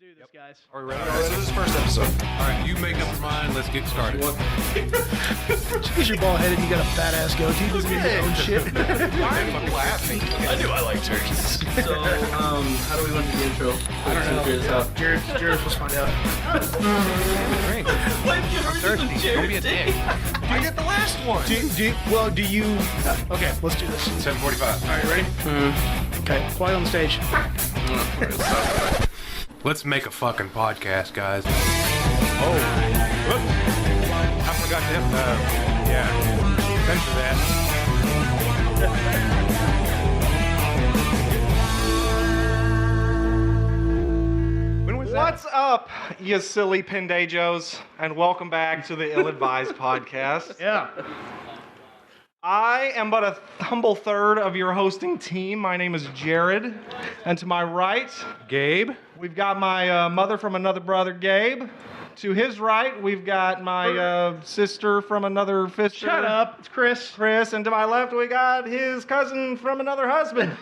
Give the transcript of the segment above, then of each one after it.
do this, guys. Are we ready? All right, so this is the first episode. All right, you make up your mind. Let's get started. Because you're bald headed and you got a fat ass goatee. Doesn't mean your own shit. Why are you laughing? I knew I like turkeys. So, how do we want the intro? I don't know. Figure this out. Jared's let's find out. Drink. I'm thirsty. Don't be a dick. I get the last one. Do you... Okay, let's do this. 7:45. All right, ready? Okay, quiet on the stage. Let's make a fucking podcast, guys. Oh, whoops. I forgot to hit yeah. Thanks for that. When was that? What's up, you silly pendejos, and welcome back to the Ill-Advised Podcast. Yeah. I am but a humble third of your hosting team. My name is Jared, and to my right, Gabe? we've got my mother from another brother, Gabe. To his right, we've got my sister from another sister. Shut up. It's Chris. And to my left, we got his cousin from another husband,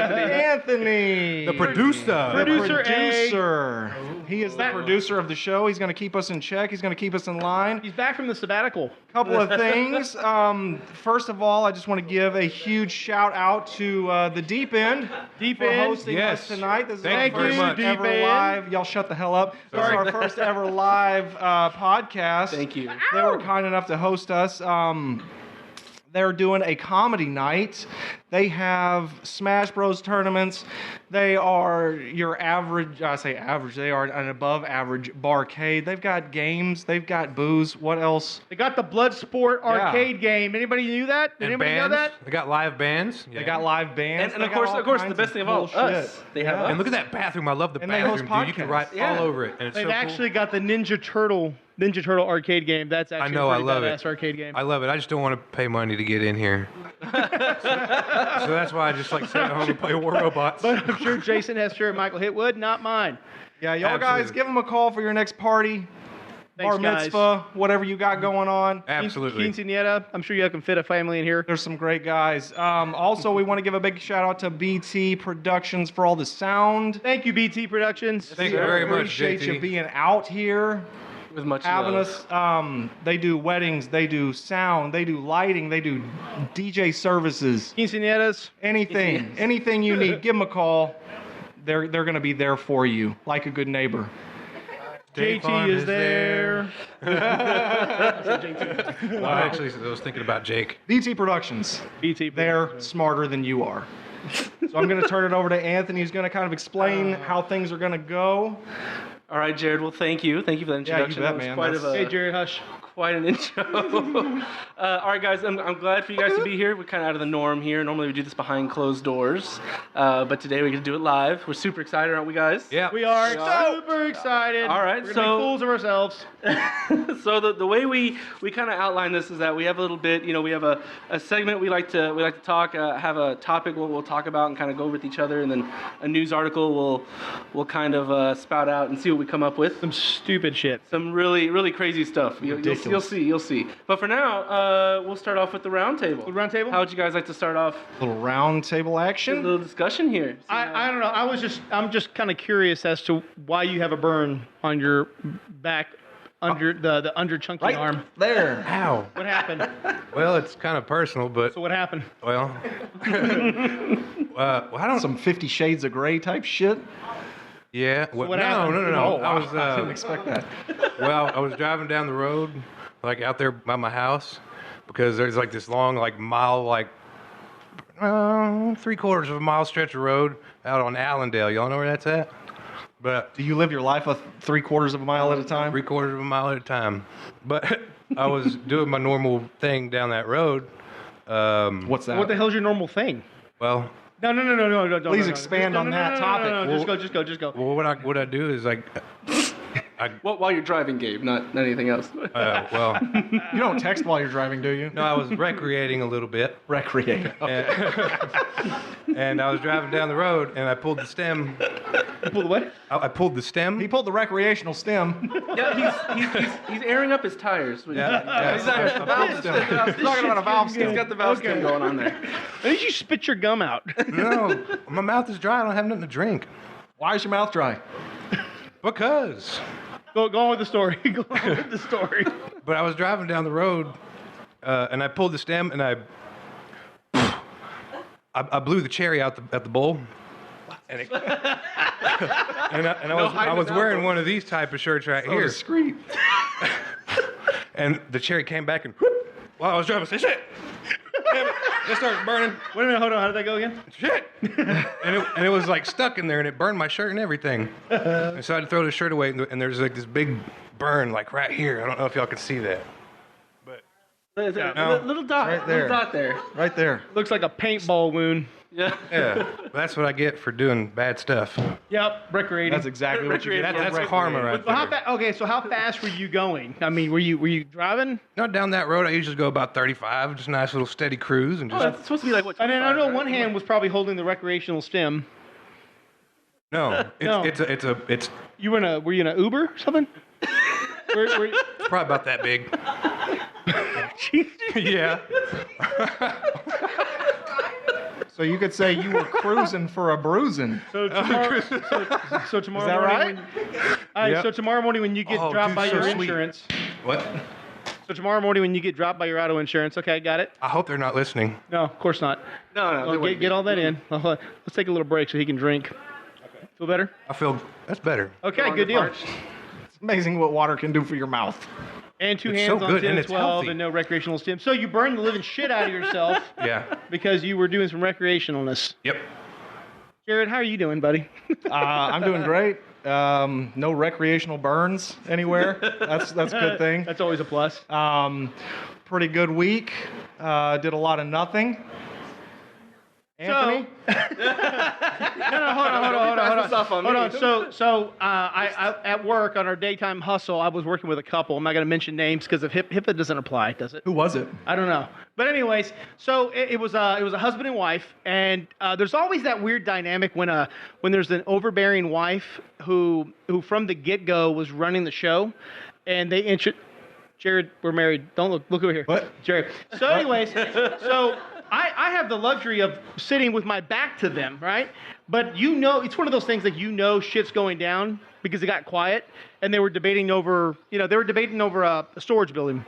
Anthony. The producer. Producer A. producer. He is the producer of the show. He's going to keep us in check. He's going to keep us in line. He's back from the sabbatical. Couple of things. First of all, I just want to give a huge shout out to the Deep End for hosting Yes. us tonight. This is Thank our you first very much. ever Deep End. live. Y'all shut the hell up. This is our first ever live podcast. Thank you. They were kind enough to host us. They're doing a comedy night. They have Smash Bros. Tournaments. They are your average, I say average, they are an above average barcade. They've got games, they've got booze. What else? They got the Bloodsport arcade game. Anybody knew that? Did And anybody bands. know that? They got live bands. They got live bands. And They of got course, all of course, kinds the best thing of all, bullshit. us. They have Yeah. us. And look at that bathroom. I love the And they host bathroom, dude. You can write podcasts. all Yeah. over it. And it's They've so cool. actually got the Ninja Turtle arcade game. That's actually I know, a I pretty love badass it. arcade game. I love it. I just don't want to pay money to get in here. So that's why I just like sit at home and play War Robots. But I'm sure Jason has shirt Michael Hitwood, not mine. Yeah, y'all guys, Absolutely. give them a call for your next party, Thanks, bar mitzvah, whatever you got going on. Absolutely. Quinceañera. I'm sure you can fit a family in here. There's some great guys. Also, we want to give a big shout out to BT Productions for all the sound. Thank you, BT Productions. Thank you very much, Appreciate JT. you being out here, With much having love. us. They do weddings, they do sound, they do lighting, they do DJ services. Quinceañeras. Anything you need, give them a call. They're going to be there for you, like a good neighbor. State JT Farm is there. Well, actually, I was thinking about Jake. BT Productions. BT. They're smarter than you are. So I'm going to turn it over to Anthony, who's going to kind of explain how things are going to go. All right, Jared. Well, thank you. Thank you for the Yeah, you introduction. bet, That was man. quite That's- of a Hey, Jared, hush. quite an intro. All right, guys. I'm glad for you guys to be here. We're kind of out of the norm here. Normally we do this behind closed doors, but today we get to do it live. We're super excited, aren't we, guys? Yeah. We are are. super excited. All right, We're gonna so- make fools of ourselves. So the way we kind of outline this is that we have a little bit, we have a segment we like to talk, have a topic we'll talk about and kind of go with each other, and then a news article we'll kind of spout out and see what we come up with. Some stupid shit. Some really crazy stuff. You'll see. But for now, we'll start off with the round table. The round table? How would you guys like to start off Little round table a action. little discussion here? I don't know. I'm just kind of curious as to why you have a burn on your back under the under chunky arm. There. Ow. What happened? Well, it's kind of personal, but So what happened? well, I don't. Some 50 Shades of Grey type shit. Yeah. What, what no, happened? no, no, no. Oh, I was. I didn't expect that. Well, I was driving down the road, like out there by my house, because there's like this long, like mile, like 3/4 of a mile stretch of road out on Allendale. Y'all know where that's at? But Do you live your life a 3/4 of a mile at a time? 3/4 of a mile at a time. But I was doing my normal thing down that road. What's that? What the hell's your normal thing? Well, No. Please expand on that topic. No, just go. well, what I do is like, Well, while you're driving, Gabe, not anything else. well, You don't text while you're driving, do you? no, I was recreating a little bit. Recreate. And I was driving down the road, and I pulled the stem. Pull the what? I pulled the stem. He pulled the recreational stem. Yeah, he's airing up his tires. Yeah. He's Talking about a valve He's stem. got the valve stem going on there. Why did you spit your gum out? No, my mouth is dry. I don't have nothing to drink. Why is your mouth dry? Because. Go on with the story. Go on with the story. But I was driving down the road, and I pulled the stem, and I blew the cherry out at the bowl. And, I was wearing one of these type of shirts right here. Discreet. And the cherry came back and whoop, while I was driving, I said, shit! Damn it. It started burning. Wait a minute, hold on. How did that go again? Shit! and it was like stuck in there, and it burned my shirt and everything. And so I had to throw the shirt away, and there's like this big burn like right here. I don't know if y'all can see that. There's a No. little dot. Right there. Little dot there. Right there. Looks like a paintball wound. Yeah. Yeah, that's what I get for doing bad stuff. Yep, recreating. That's exactly what you get. That's karma right Well, there. okay, so how fast were you going? I mean, were you driving? Not down that road. I usually go about 35, just a nice little steady cruise, and Oh, just it's supposed to be like what? And then I know 25, one right? hand was probably holding the recreational stem. no. No. It's Were you in an Uber or something? were you, probably about that big. Yeah. So you could say you were cruising for a bruising. so tomorrow, so tomorrow Is that morning. right? All right, Yep. so tomorrow morning when you get Oh, dropped dude, by so your sweet. insurance. What? So tomorrow morning when you get dropped by your auto insurance. Okay, got it. I hope they're not listening. No, of course not. No, they Well, wouldn't get be. all that in. Let's take a little break so he can drink. Okay. Feel better? I feel that's better. Okay, Longer good deal. parched. It's amazing what water can do for your mouth. And two It's hands so on good, 10 and and it's 12 healthy. and no recreational stim. So you burned the living shit out of yourself Yeah. because you were doing some recreationalness. Yep. Jared, how are you doing, buddy? I'm doing great. No recreational burns anywhere. That's a good thing. That's always a plus. Pretty good week. Did a lot of nothing. Anthony? No, hold on. So I at work on our daytime hustle, I was working with a couple. I'm not going to mention names because if HIPAA doesn't apply, does it? Who was it? I don't know. But anyways, so it was a husband and wife, and there's always that weird dynamic when there's an overbearing wife who from the get-go was running the show, and they Jared, we're married. Don't look over here. What? Jared. So anyways, so I have the luxury of sitting with my back to them, right? But it's one of those things that shit's going down because it got quiet, and they were debating over a storage building.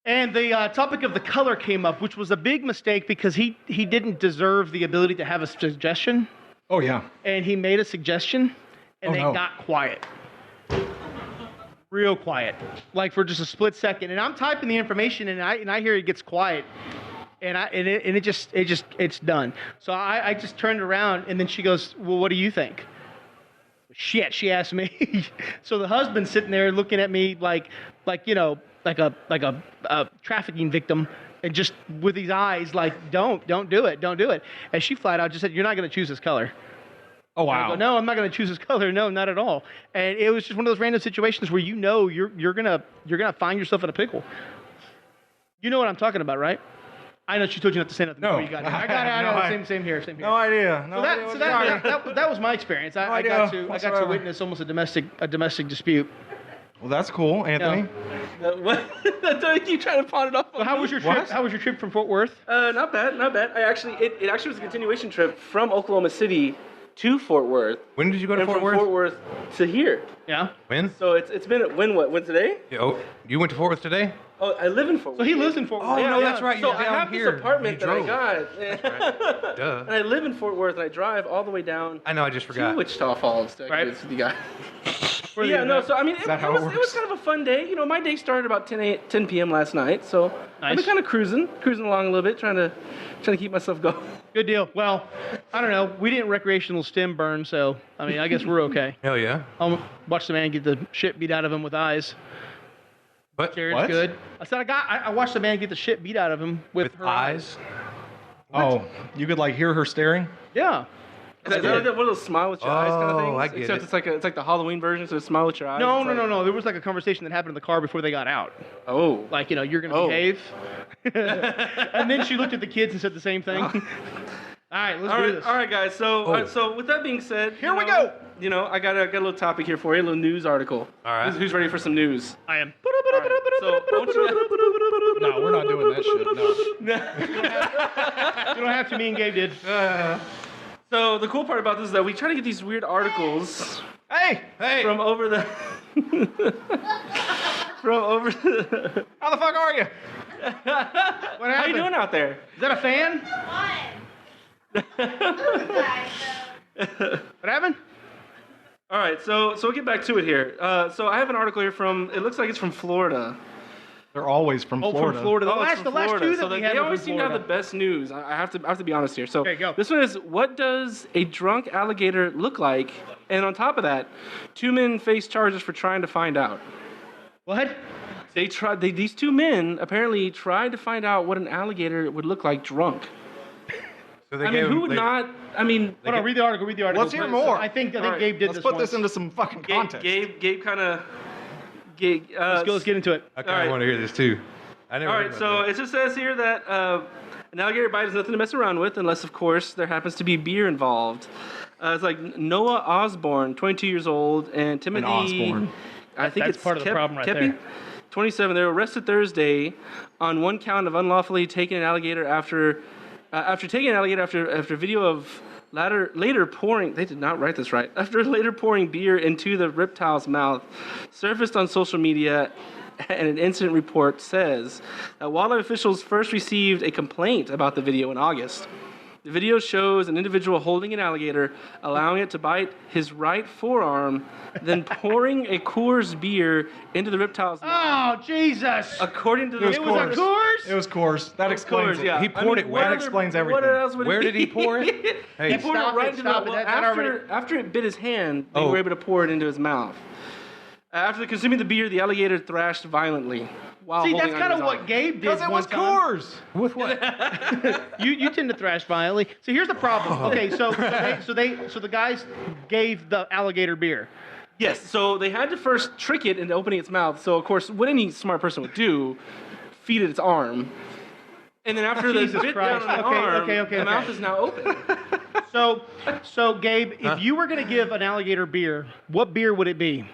And the topic of the color came up, which was a big mistake because he didn't deserve the ability to have a suggestion, Oh, yeah. and he made a suggestion, and Oh, they no. got quiet. Real quiet, like for just a split second. And I'm typing the information, and I hear it gets quiet, it's done. So I just turned around, and then she goes, "Well, what do you think?" Shit, she asked me. So the husband's sitting there looking at me like a trafficking victim, and just with his eyes like, don't do it. And she flat out just said, "You're not going to choose this color." Oh, I wow. go, "No, I'm not going to choose this color. No, not at all." And it was just one of those random situations where you're gonna find yourself in a pickle. You know what I'm talking about, right? I know she told you not to say nothing No. before you got here. I got it. No, I know. Same here. No idea. No idea So what you're talking about. that was my experience. I idea got to whatsoever. witness almost a domestic dispute. Well, that's cool, Anthony. What? You trying to pawn it off? So how was your trip? What? How was your trip from Fort Worth? Not bad. It actually was a continuation trip from Oklahoma City to Fort Worth, When did you go to and Fort from Worth? Fort Worth to here. Yeah. When? So it's been when today? Yeah, oh, you went to Fort Worth today? Oh, I live in Fort So Worth. he lives in Fort Worth. Oh, no, that's right. So You're I down have here. this apartment You that I drove. got, Duh. and I live in Fort Worth, and I drive all the way down I know, I just to forgot. Wichita Falls to Right. visit with you guys. Where Yeah, they no. live. So I mean, it that how it was works? kind of a fun day. You know, my day started about 10 p.m. last night, so I've Nice. been kind of cruising along a little bit, trying to keep myself going. Good deal. Well, I don't know. We didn't recreational stem burn, so I mean, I guess we're okay. Hell yeah. I'll watch the man get the shit beat out of him with eyes. But Jared's What? good. I said I watched the man get the shit beat out of him with her eyes. Oh, you could like hear her staring? Yeah. Is that one of those smile with your eyes kind of Oh, things? I get Except it. it's like the Halloween version, so it's smile with your eyes. No. It's like- There was like a conversation that happened in the car before they got out. Oh. Like, you're going to Oh. behave. And then she looked at the kids and said the same thing. All right, let's do this. All right, guys. So, Oh. so with that being said, Here we go. You know, I got a little topic here for you, a little news article. All right. Who's ready for some news? I am. All right, so, I want you to- No, we're not doing that shit. No. You don't have to. Me and Gabe did. So the cool part about this is that we try to get these weird articles Hey, from over the how the fuck are you? What How you happened? doing out there? Is that a fan? What happened? All right, so we'll get back to it here. So I have an article here from. It looks like it's from Florida. They're always from Oh, Florida. from Florida. The Oh, it's last, from the last Florida. two that So we they had were always from seem to have the Florida. best news. I have to be honest here. So Okay, go. this one is, what does a drunk alligator look like? And on top of that, 2 men face charges for trying to find out. What? These 2 men apparently tried to find out what an alligator would look like drunk. So they I gave mean, who him- would they- not? I mean, Hold on, read the article. Read the article. Let's hear more. I think All right, Gabe did Let's this put once. this into some fucking context. Gabe kind of. Let's get into it. I kind All right. of want to hear this too. I never. All heard right, about so that. it just says here that an alligator bite is nothing to mess around with, unless, of course, there happens to be beer involved. It's like Noah Osborne, 22 years old, and Timothy. Osborne. I think That's it's part of the problem right Kepi, there. 27. They were arrested Thursday on one count of unlawfully taking an alligator after video of later pouring. They did not write this right. After later pouring beer into the reptile's mouth, surfaced on social media. And an incident report says that wildlife officials first received a complaint about the video in August. The video shows an individual holding an alligator, allowing it to bite his right forearm, then pouring a Coors beer into the reptile's mouth. Oh, Jesus. According to the It was a Coors? It was Coors. That explains Coors, it. yeah. He poured it where? That explains everything. What else would Where it did he pour it? Hey, He poured Stop it right it, into stop the it. well, That already- after it bit his hand, they Oh. were able to pour it into his mouth. After consuming the beer, the alligator thrashed violently while See, holding that's onto kind of his what arm. Gabe did. Because it one was time. Coors. with what? You tend to thrash violently. So here's the problem. Okay, so the guys gave the alligator beer. Yes, so they had to first trick it into opening its mouth. So, of course, what any smart person would do, feed it its arm. And then after the Jesus bit Christ. down on the Okay, arm, okay, the mouth okay. is now open. So Gabe, if you were gonna give an alligator beer, what beer would it be?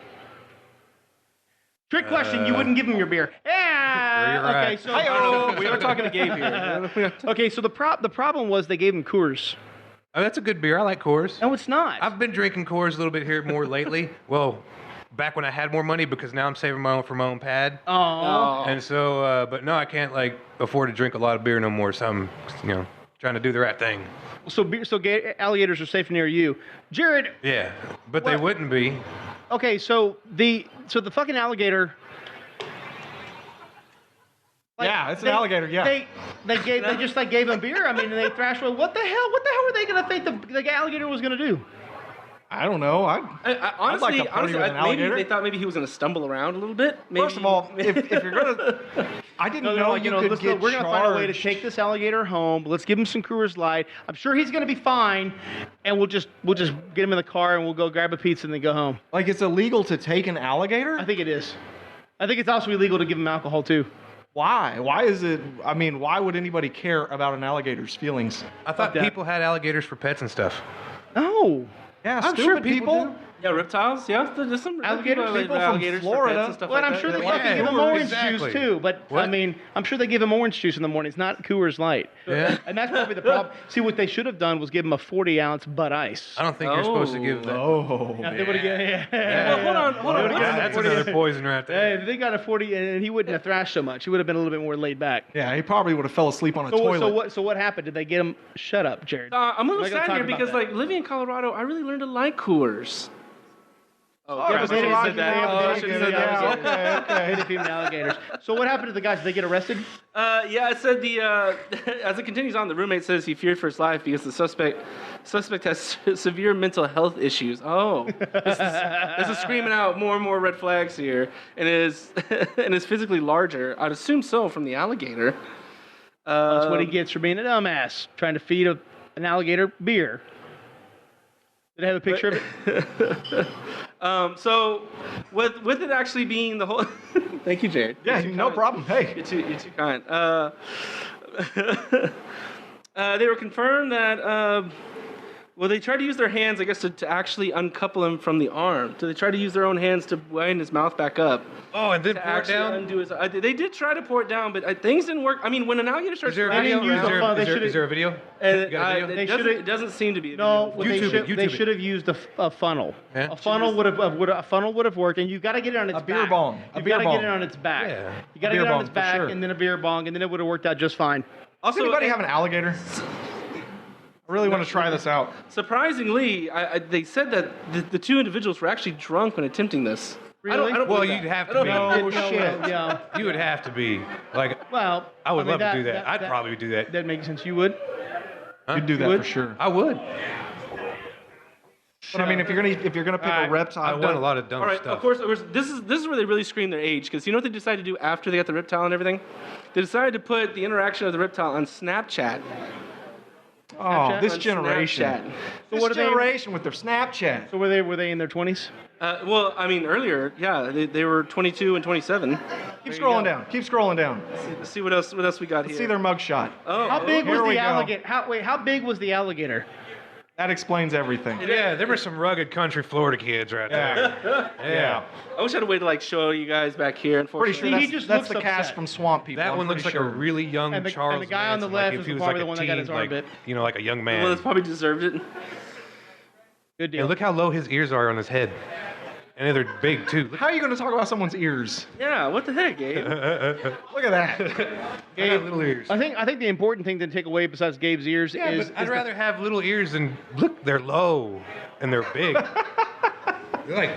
Trick question. You wouldn't give him your beer. Yeah. You're Okay. right. So We are talking to Gabe here. okay. So the problem was they gave him Coors. Oh, that's a good beer. I like Coors. No, it's not. I've been drinking Coors a little bit here more lately. Well, back when I had more money because now I'm saving for my own pad. Oh. And so, but no, I can't like afford to drink a lot of beer no more. So I'm, trying to do the right thing. So alligators are safe near you, Jared. Yeah, but they What? wouldn't be. Okay, so the fucking alligator. Yeah, it's an alligator, yeah. They just gave him beer. I mean, they thrashed. Well, what the hell were they gonna think the alligator was gonna do? I don't know. Honestly, like to party with an maybe alligator. they thought maybe he was going to stumble around a little bit. Maybe. First of all, if you're gonna, I didn't know you could let's get we're gonna find a way to charged. take this alligator home. Let's give him some Coors Light. I'm sure he's gonna be fine, and we'll just get him in the car and we'll go grab a pizza and then go home. Like it's illegal to take an alligator? I think it is. I think it's also illegal to give him alcohol too. Why? Why is it? I mean, why would anybody care about an alligator's feelings? I thought that. people had alligators for pets and stuff. No. Yeah, I'm stupid sure people do. Yeah, reptiles. Yeah, there's some Alligators? people People from alligators for Florida. pets and stuff Well, like I'm that. sure they Yeah, fucking give him Coors, orange exactly. juice too. But What? I mean, I'm sure they give him orange juice in the mornings, not Coors Light. Yeah. And that's probably the problem. See, what they should have done was give him a 40-ounce Bud Ice. I don't think you're supposed to give that. Oh. They would've given- Well, hold on. They would've Yeah, given that's 40 another poison right there. Hey, if they got a 40, and he wouldn't have thrashed so much. He would have been a little bit more laid back. Yeah, he probably would have fell asleep on a toilet. So what happened? Did they get him? Shut up, Jared. I'm a little We're not gonna sad talk here about because, that. like, living in Colorado, I really learned to like Coors. Oh, Yeah, crap, but they I didn't should've said that. Oh, I should've said that. Yeah, okay. They didn't feed him alligators. So what happened to the guys? Did they get arrested? Yeah, it said as it continues on, the roommate says he feared for his life because the suspect has severe mental health issues. Oh, this is screaming out more and more red flags here, and is physically larger. I'd assume so from the alligator. That's what he gets for being a dumbass, trying to feed an alligator beer. Did I have a picture of it? So with it actually being the whole. Thank you, Jared. Yeah, You're too no kind. problem. Hey. You're too kind. They were confirmed that Well, they tried to use their hands, I guess, to actually uncouple him from the arm. So they tried to use their own hands to wind his mouth back up. Oh, and then To pour it actually down. undo his. They did try to pour it down, but things didn't work. I mean, when an alligator starts Is there a They video? didn't use Is a there- phone. They is there- should've- is there a video? And You got a video? They it doesn't seem to be. A No, video. what they YouTube it, should YouTube they it. should have used a funnel. Yeah. A funnel would have worked, and you got to get it on its A beer back. bong. A You beer got to get bong. it on its back. Yeah. You got to A beer get it on bong, its for back, sure. and then a beer bong, and then it would have worked out just fine. Does Also, anybody have an alligator? I really want to try this out. surprisingly, they said that the two individuals were actually drunk when attempting this. Really? I don't Well, believe you'd that. have I to don't be. know. No shit. Yeah. You would have to be. Like, Well, I would mean, love to do that. I'd probably do that. That makes sense. You would. You'd do that would? for sure. I would. But I mean, if you're gonna pick a reptile, I've done a lot of dumb All right, stuff. of course. This is where they really scream their age, because you know what they decided to do after they got the reptile and everything? They decided to put the interaction of the reptile on Snapchat. Oh, this On generation. Snapchat. This what are they- generation with their Snapchat. So were they in their 20s? Well, I mean, earlier, yeah, they were 22 and 27. Keep scrolling down. Keep scrolling down. Let's see what else we got Let's here. see their mugshot. Oh, How big was here we the go. alligator? How big was the alligator? That explains everything. Yeah, there were some rugged country Florida kids right there. Yeah. I wish I had a way to like show you guys back here. Pretty sure See, he that's, just that's looks the cast upset. from Swamp People. That I'm one looks pretty like sure. a really young And the Charles guy on the Manson, left like if is he was probably like the one a that got teen, his arm like, bit. you know, like a young man. Well, that's probably deserved it. Good deal. Yeah, look how low his ears are on his head. And they're big too. Look How are you going to talk about someone's ears? Yeah, what the heck, Gabe? Look at that. I got little ears. I think the important thing to take away besides Gabe's ears Yeah, is but I'd rather have little ears than look. They're low and they're big. They're like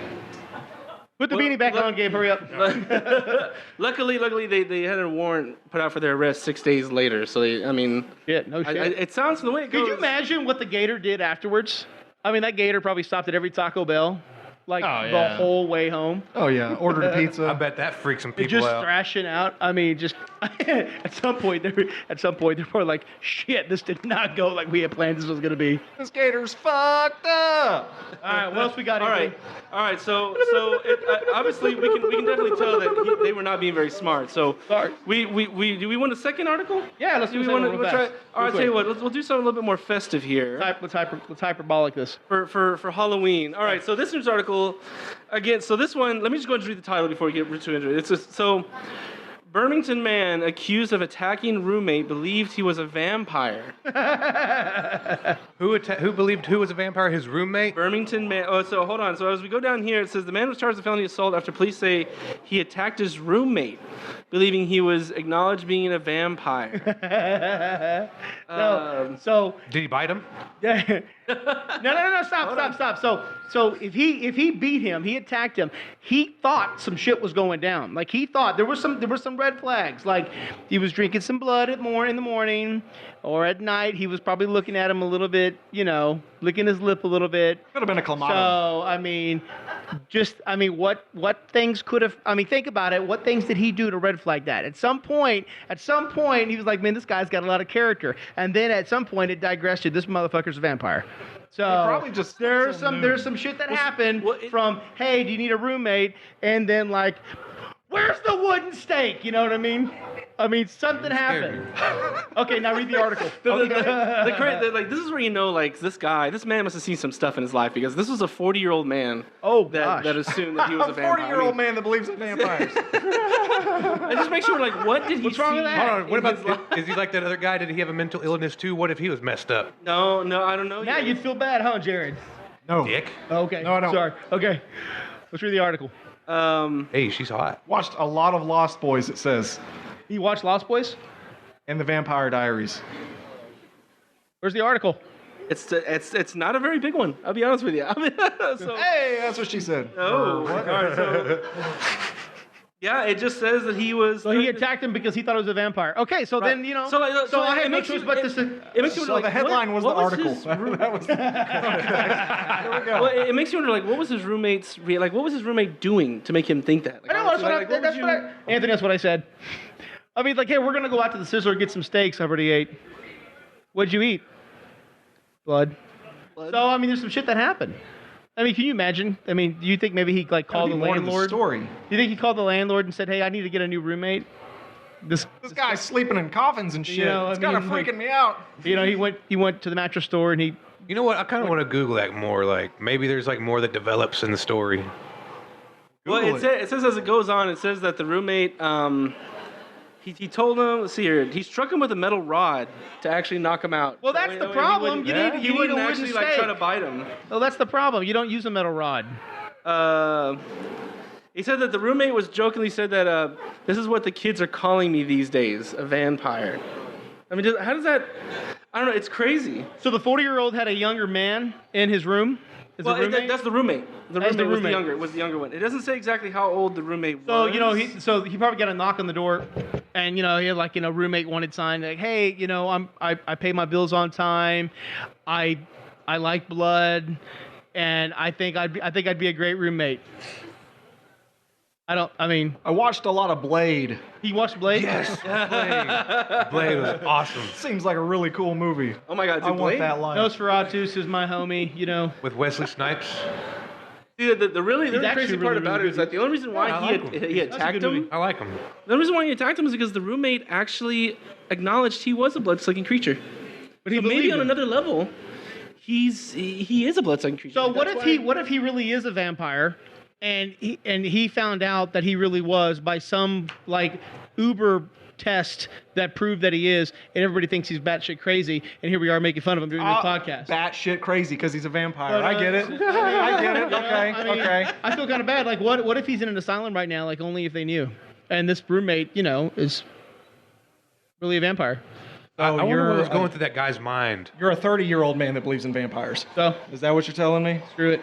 put the beanie back on, Gabe. Hurry up. Luckily, they had a warrant put out for their arrest 6 days later. So Yeah, no shit. it sounds the way it goes. Could you imagine what the gator did afterwards? I mean, that gator probably stopped at every Taco Bell, like Oh, the yeah. whole way home. Oh, yeah. Ordered a I pizza. bet that freaks some people Just out. thrashing out. I mean, just at some point they're probably like, shit, this did not go like we had planned this was gonna be. This gator's fucked up. All right, what else we got? All here, right. So obviously we can definitely tell that they were not being very smart. So Sorry. we do we want a second article? Yeah, let's do Do we a want second to one try? real fast. All right, Real tell you quick. what. We'll do something a little bit more festive here Let's hyperbolic this. for Halloween. All right. So this news article, again. So this one. Let me just go ahead and read the title before we get too into it. It's just so. Birmingham man accused of attacking roommate believed he was a vampire. Who believed who was a vampire? His roommate? Birmingham man. Oh, so hold on. So as we go down here, it says the man was charged with felony assault after police say he attacked his roommate, believing he was acknowledged being a vampire. So Did he bite him? no, stop. So if he beat him, he attacked him. He thought some shit was going down. Like he thought there were some red flags. Like he was drinking some blood in the morning, or at night he was probably looking at him a little bit, licking his lip a little bit. Could have been a clamato. So what things could have? I mean, think about it. What things did he do to red flag that? At some point, he was like, man, this guy's got a lot of character. And then at some point, it digressed to this motherfucker's a vampire. So probably just there's still some knew. there's some shit that happened well, it- from hey, do you need a roommate? And then like, where's the wooden stake? You know what I mean? I mean, something happened. Okay, now read the article. Like this is where you know, like this man must have seen some stuff in his life because this was a 40-year-old man. Oh, that gosh. that assumed that he was a vampire. 40-year-old man that believes in vampires. It just makes you wonder, like, what did he What's wrong with see that? Hold on. What in his about? Is he like that other guy? Did he have a mental illness too? What if he was messed up? No, I don't know. Now yet. you'd feel bad, huh, Jared? No. Dick. Okay. No, I don't. Sorry. Okay. Let's read the article. Hey, she's hot. Watched a lot of Lost Boys, it says, You watched Lost Boys? and the Vampire Diaries. Where's the article? It's not a very big one. I'll be honest with you. So, Hey, that's what she said. oh, all right, so yeah, it just says that he was. So he attacked him because he thought it was a vampire. Okay, so then So I it had no makes choice you- but to. It makes you wonder, So like, the headline was what the article. his room- That was. Here we go. Well, it makes you wonder, like, what was his roommate doing to make him think that? Like, I know. honestly, Anthony, that's what I said. I mean, like, hey, we're gonna go out to the Sizzler and get some steaks. I already ate. What'd you eat? Blood. Blood? So I mean, there's some shit that happened. I mean, can you imagine? I mean, do you think maybe he like called the Gotta be more to landlord? story. Do you think he called the landlord and said, "Hey, I need to get a new roommate"? This This guy's sleeping in coffins and shit. know, It's I kind of mean, like- freaking me out. he went to the mattress store and he You know what? I kind of want to Google that more. Like maybe there's like more that develops in the story. Well, it says as it goes on, it says that the roommate, he told him, let's see here, he struck him with a metal rod to actually knock him out. Well, that's the problem. You need He a wouldn't wooden actually like stake. try to bite him. Well, that's the problem. You don't use a metal rod. He said that the roommate was jokingly said that this is what the kids are calling me these days, a vampire. I mean, how does that? I don't know. It's crazy. So the 40-year-old had a younger man in his room. Is Well, a roommate? that's the roommate. The That's roommate, the was roommate. the younger one. It doesn't say exactly how old the roommate So was. you know, he probably got a knock on the door, and he had like roommate wanted sign like, hey, I pay my bills on time, I like blood, and I think I'd be a great roommate. I watched a lot of Blade. He watched Blade. Yes, Blade was awesome. Seems like a really cool movie. Oh my God, I want Blade? that line. Nosferatu is my homie. With Wesley Snipes. See, the really actually crazy part really, about really it is that the only reason why Yeah, I like him. he That's a attacked good him, movie. I like him. the only reason why he attacked him is because the roommate actually acknowledged he was a blood-sucking creature. But he So maybe believed on him. another level, he is a blood-sucking creature. So what That's if he really is a vampire, and he found out that he really was by some like Uber test that proved that he is, and everybody thinks he's batshit crazy, and here we are making fun of him doing this podcast. Batshit crazy because he's a vampire. But, I get it. I get it. Okay. Okay. I feel kind of bad. Like, what if he's in an asylum right now? Like, only if they knew. And this roommate, is really a vampire. I wonder you're what was a- going through that guy's mind. You're a 30-year-old man that believes in vampires. So Is that what you're telling me? screw it.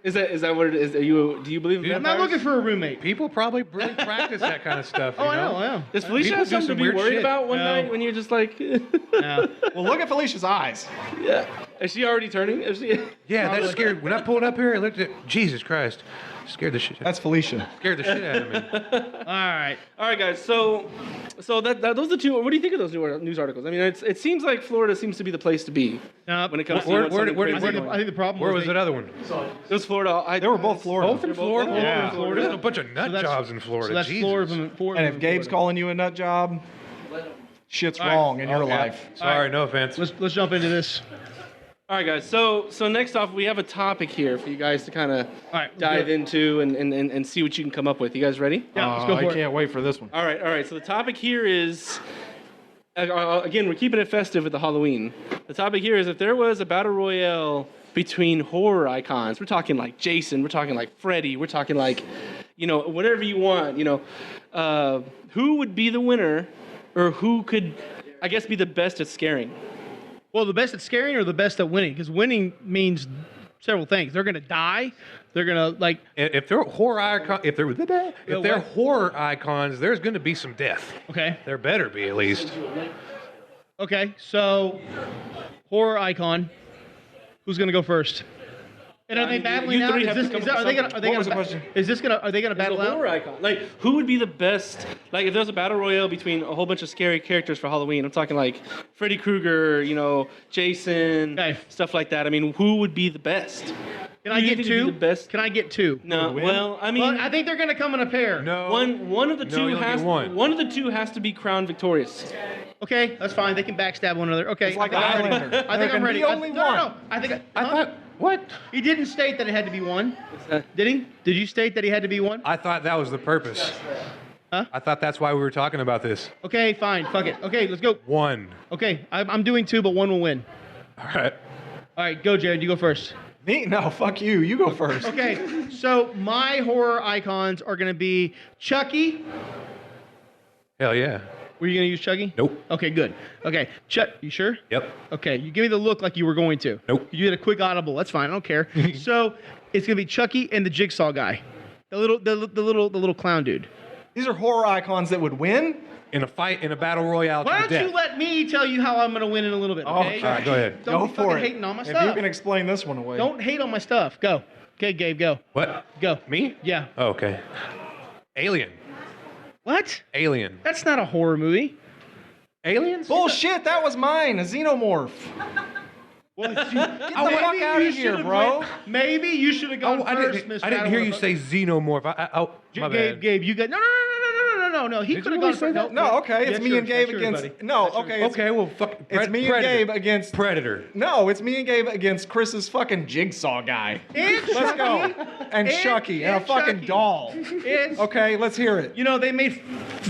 Is that what it is? Do you believe in I'm vampires? not looking for a roommate. People probably really practice that kind of stuff. Oh, I know. Does Felicia People have do something to some be weird worried shit. about one No. night when you're just like, No. Well, look at Felicia's eyes. yeah? Is she already turning? Is she? Yeah, that scared. When I pulled up here, I looked at Jesus Christ, scared the shit. That's Felicia. Scared the shit out of me. All right. All right, guys. So that those are two. What do you think of those news articles? I mean, it seems like Florida seems to be the place to be No, when it comes to Where- something where- crazy I think, going the, on. I think the problem Where was they- that other one? It was Florida. They were both Florida. Both in Florida. Yeah. Florida. There's a bunch of nut So that's- jobs in Florida. So that's Jesus. four of them. And if Gabe's calling you a nut job, shit's All right. wrong in your Okay. life. Sorry, no offense. let's jump into this. All right, guys. So next off, we have a topic here for you guys to kind of right, dive good. into and see what you can come up with. You guys ready? Yeah, let's go I for it. can't wait for this one. All right. So the topic here is, again, we're keeping it festive with the Halloween. The topic here is if there was a battle royale between horror icons, we're talking like Jason, we're talking like Freddy, we're talking like, whatever you want, who would be the winner, or who could, I guess, be the best at scaring? Well, the best at scaring or the best at winning? Because winning means several things. They're gonna die. They're gonna like. If they're horror icon, if they're what? horror icons, there's going to be some death. Okay. There better be at least. Okay. So, horror icon. Who's gonna go first? And are they battling you out? three Is have to this, come is up that, with are they gonna? Are something. they What was gonna? the question? Is this gonna? Are they gonna battle As a out? horror icon. Like, who would be the best? Like, if there was a battle royale between a whole bunch of scary characters for Halloween, I'm talking like Freddy Krueger, Jason, Okay. stuff like that. I mean, who would be the best? Can I Who do you get think would be two? the best? Can I get two? No. win? Well, I mean, Well, I think they're gonna come in a pair. No. one of the No, two you only has get one. one of the two has to be crowned victorious. Okay, that's fine. They can backstab one another. Okay. It's like I think I'm ready. Highlander. I think There I'm can ready. be only No. one. I think. I thought what? He didn't state that it had to be one. that? Did he? Did you state that he had to be one? I thought that was the purpose. Huh? I thought that's why we were talking about this. Okay, fine. Fuck it. Okay, let's go. One. Okay, I'm doing two, but one will win. All right. All right, go, Jared. You go first. Me? No, fuck you. You go first. Okay, so my horror icons are going to be Chucky. Hell yeah. Were you going to use Chucky? Nope. Okay, good. Okay, Chuck, you sure? Yep. Okay, you give me the look like you were going to. Nope. You did a quick audible. That's fine. I don't care. So it's going to be Chucky and the Jigsaw guy, the little clown dude. These are horror icons that would win? In a fight, in a battle royale Why to the don't you death. let me tell you how I'm going to win in a little bit? Okay. Okay. All right, go ahead. Don't Go be for fucking it. hating on my If you stuff. can explain this one away. Don't hate on my stuff. Go. Okay, Gabe, go. What? Go. Me? Yeah. Oh, okay. Alien. What? Alien. That's not a horror movie. Aliens? Bullshit, that was mine. A xenomorph. Well, Get the fuck out of here, bro. Maybe you should have gone Oh, I first, didn't, Mr. I didn't hear you say xenomorph. My Gabe, bad. Gabe, you got no. no. He Did could you have gone really say for that? No, okay, it's Yeah, me sure, and Gabe sure, against. buddy. No, Yeah, sure. okay. Okay, well, fuck. It's me and Predator. Gabe against. Predator. No, it's me and Gabe against Chris's fucking jigsaw guy. And Let's go. Chucky. And Chucky and a fucking Chucky. doll. It's, Okay, let's hear it. You know, they made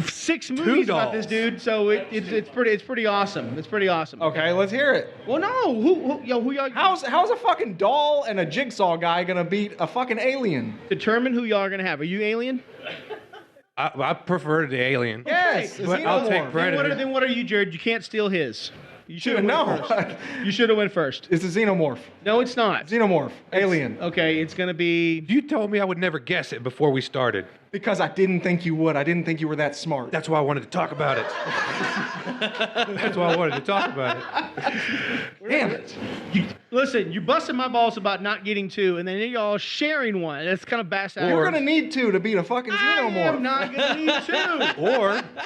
6 movies about this dolls. dude, so it's pretty awesome. It's pretty awesome. Okay, let's hear it. Well, no. Who y'all How's a fucking doll and a jigsaw guy gonna beat a fucking alien? determine who y'all are gonna have? Are you Alien? I prefer the Alien. Yes, Okay, a but I'll xenomorph. take Predator. Then what are you, Jared? You can't steal his. You should have No, went first. You should have went first. it's a xenomorph. No, it's not. Xenomorph, alien. Okay, it's gonna be. You told me I would never guess it before we started. Because I didn't think you would. I didn't think you were that smart. That's why I wanted to talk about it. That's why I wanted to talk about it. Damn it. Listen, you busted my balls about not getting 2, and then y'all sharing one. That's kind of bass out. You're gonna need 2 to beat a fucking I xenomorph. am not gonna need 2.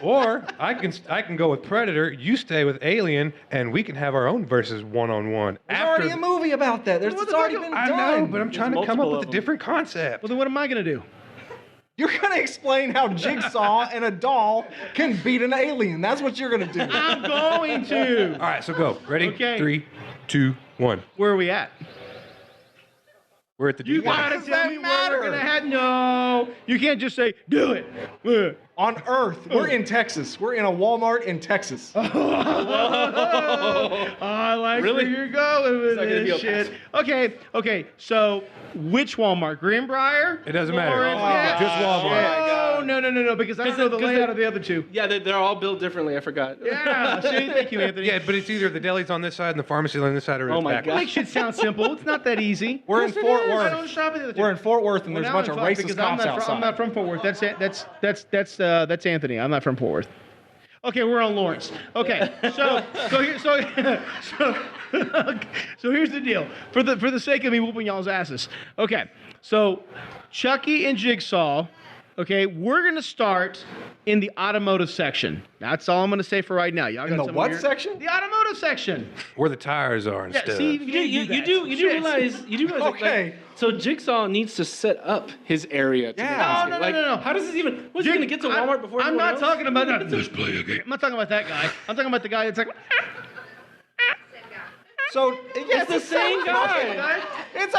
Or I can go with Predator. You stay with Alien, and we can have our own versus one-on-one. There's already a movie about that. What It's the already fuck- been I done. know, but I'm trying to come up multiple with a of them. different concept. Well, then what am I gonna do? You're gonna explain how Jigsaw and a doll can beat an alien. That's what you're gonna do. I'm going to. All right, so go. Ready? Okay. 3, 2, 1. Where are we at? We're at the You deep end. gotta does tell that me where matter? we're gonna have. No, you can't just say do it. On Earth, we're in Texas. We're in a Walmart in Texas. I like Really? where you're going with not gonna be this a shit. Okay. So, which Walmart? Greenbrier? It doesn't matter. Lawrence? Just Walmart. Oh, no, because I don't know the layout of the other 2. Yeah, they're all built differently. I forgot. Yeah. See, thank you, Anthony. Yeah, but it's either the deli's on this side and the pharmacy on this side, or Oh it's my backwards. God. Makes shit sound simple. It's not that easy. We're in Yes, it Fort is. Worth. I don't shop at the other 2. We're in Fort Worth, and Well, there's a now bunch of I'm fucked racist because cops outside. I'm not from Fort Worth. That's Anthony. I'm not from Fort Worth. Okay, we're on Lawrence. Okay, so here's the deal. For the sake of me whooping y'all's asses. Okay, so Chucky and Jigsaw. Okay, we're gonna start in the automotive section. That's all I'm gonna say for right now. Y'all got In the something what weird? section? The automotive section. Where the tires are and Yeah, stuff. see, You do realize Okay. like, so Jigsaw needs to set up his area. To Yeah. make this No. game. Like, How does this even? What's he gonna get to I- Walmart before? I'm everyone not else? talking about that. Let's play a game. I'm not talking about that guy. I'm talking about the guy that's like. So yeah, It's the same guy. It's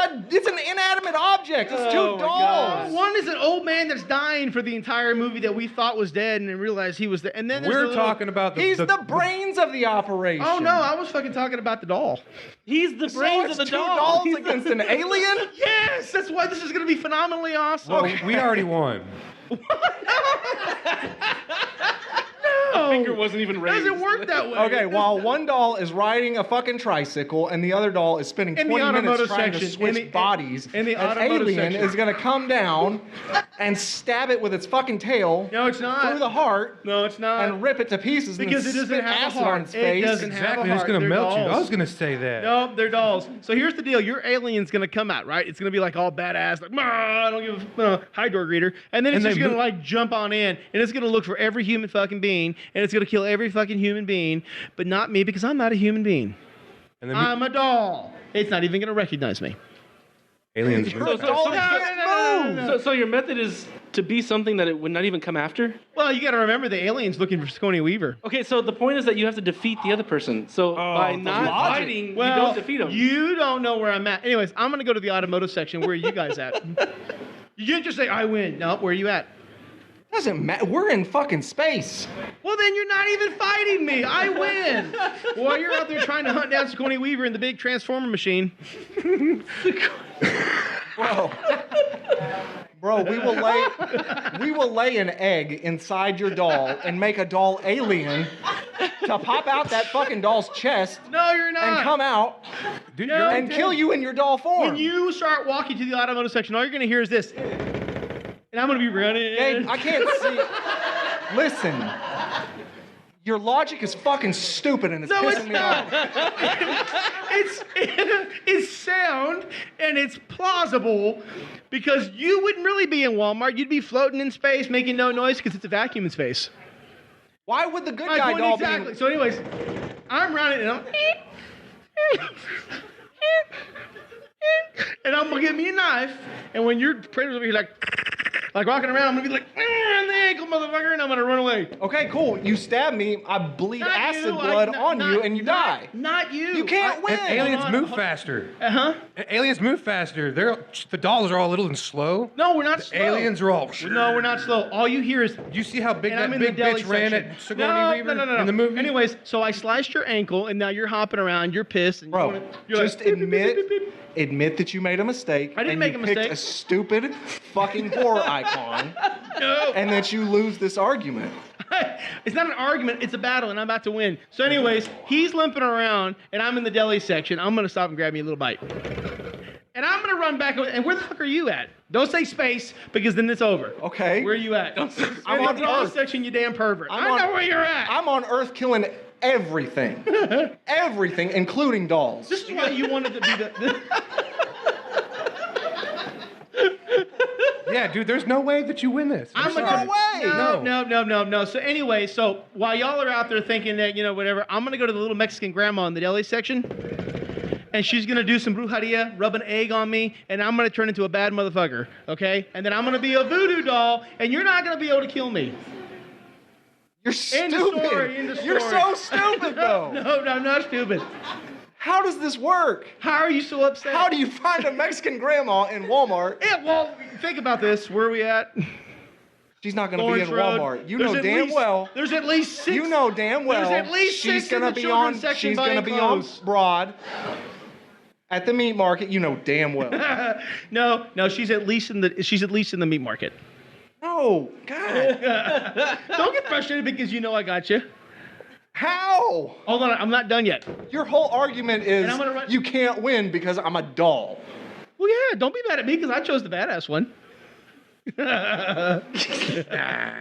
an inanimate object. It's 2 Oh my dolls. God. One is an old man that's dying for the entire movie that we thought was dead and then realized he was dead. And then there's We're the little- talking about He's the brains of the operation. Oh no, I was fucking talking about the doll. He's the So brains it's of the 2 doll. dolls He's against an alien? Yes, that's why this is gonna be phenomenally awesome. Well, we already won. finger wasn't even raised. Doesn't work that way. Okay, while one doll is riding a fucking tricycle and the other doll is spending In the 20 minutes automotive trying section, to switch in the- bodies, in the an automotive alien section. is going to come down and stab it with its fucking tail No, it's not. through the heart No, it's not. and rip it to pieces Because and it doesn't spit have a acid heart. on its It face. doesn't have Exactly. a It's heart. gonna They're melt you. I dolls. was gonna say that. No, they're dolls. So here's the deal. Your alien's gonna come out, right? It's gonna be like all badass, like, I don't give a high door greeter. And then it's And just they gonna mo- like jump on in, and it's gonna look for every human fucking being, and it's gonna kill every fucking human being, but not me because I'm not a human being. And then I'm a doll. It's not even gonna recognize me. aliens. You're a doll that can't move. So your method is to be something that it would not even come after? Well, you gotta remember the alien's looking for Scony Weaver. Okay, so the point is that you have to defeat the other person. So by not logic. fighting, Well, you don't defeat him. You don't know where I'm at. Anyways, I'm gonna go to the automotive section. Where are you guys at? You can't just say I win. No, where are you at? Doesn't matter. We're in fucking space. Well, then you're not even fighting me. I win. While you're out there trying to hunt down Sigourney Weaver in the big transformer machine. Bro, we will lay an egg inside your doll and make a doll alien to pop out that fucking doll's chest No, you're not. and come out Dude, No. you're and kill you in your doll form. When you start walking to the automotive section, all you're going to hear is this. And I'm going to be running. Gabe, I can't see. Listen. Your logic is fucking stupid and it's No, pissing it's me not. off. It's sound and it's plausible because you wouldn't really be in Walmart. You'd be floating in space making no noise because it's a vacuum in space. Why would the good My guy point doll exactly. be... So anyways, I'm running and I'm... And I'm gonna get me a knife, and when your predator's over here like walking around, I'm gonna be like, and then ankle, motherfucker, and I'm gonna run away. Okay, cool. You stab me, I bleed Not acid you, blood not- on you, not- and you not- die. Not you. You can't win. And aliens Hold on, move hold- faster. Uh-huh. Aliens move faster. The dolls are all little and slow. No, we're not slow. Aliens are all. No, we're not slow. All you hear is. Do you see how big And that I'm in the big deli bitch ran section. at Sigourney Weaver No. in the movie? Anyways, so I sliced your ankle, and now you're hopping around. You're pissed. And Bro, you're just like, beep, beep, beep, admit beep, beep. admit that you made a mistake. I didn't and make you a picked mistake. a stupid fucking horror icon, No. and that you lose this argument. It's not an argument. It's a battle, and I'm about to win. So, anyways, he's limping around, and I'm in the deli section. I'm gonna stop and grab me a little bite. And I'm gonna run back. And where the fuck are you at? Don't say space, because then it's over. Okay. Where are you at? Don't say space. I'm in on the deli Earth. section, you damn pervert. I'm I on- know where you're at. I'm on Earth killing everything. Everything, including dolls. This is why you wanted to be the. Yeah, dude, there's no way that you win this. I'm sorry. gonna way. No. So anyway, so while y'all are out there thinking that, whatever, I'm gonna go to the little Mexican grandma in the deli section, and she's gonna do some brujeria, rub an egg on me, and I'm gonna turn into a bad motherfucker, okay? And then I'm gonna be a voodoo doll, and you're not gonna be able to kill me. You're End of stupid. story, end of You're story. so stupid, though. No, I'm not stupid. How does this work? How are you so upset? How do you find a Mexican grandma in Walmart? Yeah, well, think about this. Where are we at? She's not going to be Lawrence in Road. Walmart. You There's know at damn least- well. There's at least 6. You know damn well. There's at least she's 6 in gonna the be on. children's section She's buying gonna be on clothes. Broad at the meat market. You know damn well. No, she's at least in the meat market. No, God. Don't get frustrated because you know I got you. How? Hold on, I'm not done yet. Your whole argument is And I'm gonna run- you can't win because I'm a doll. Well, yeah, don't be mad at me because I chose the badass one.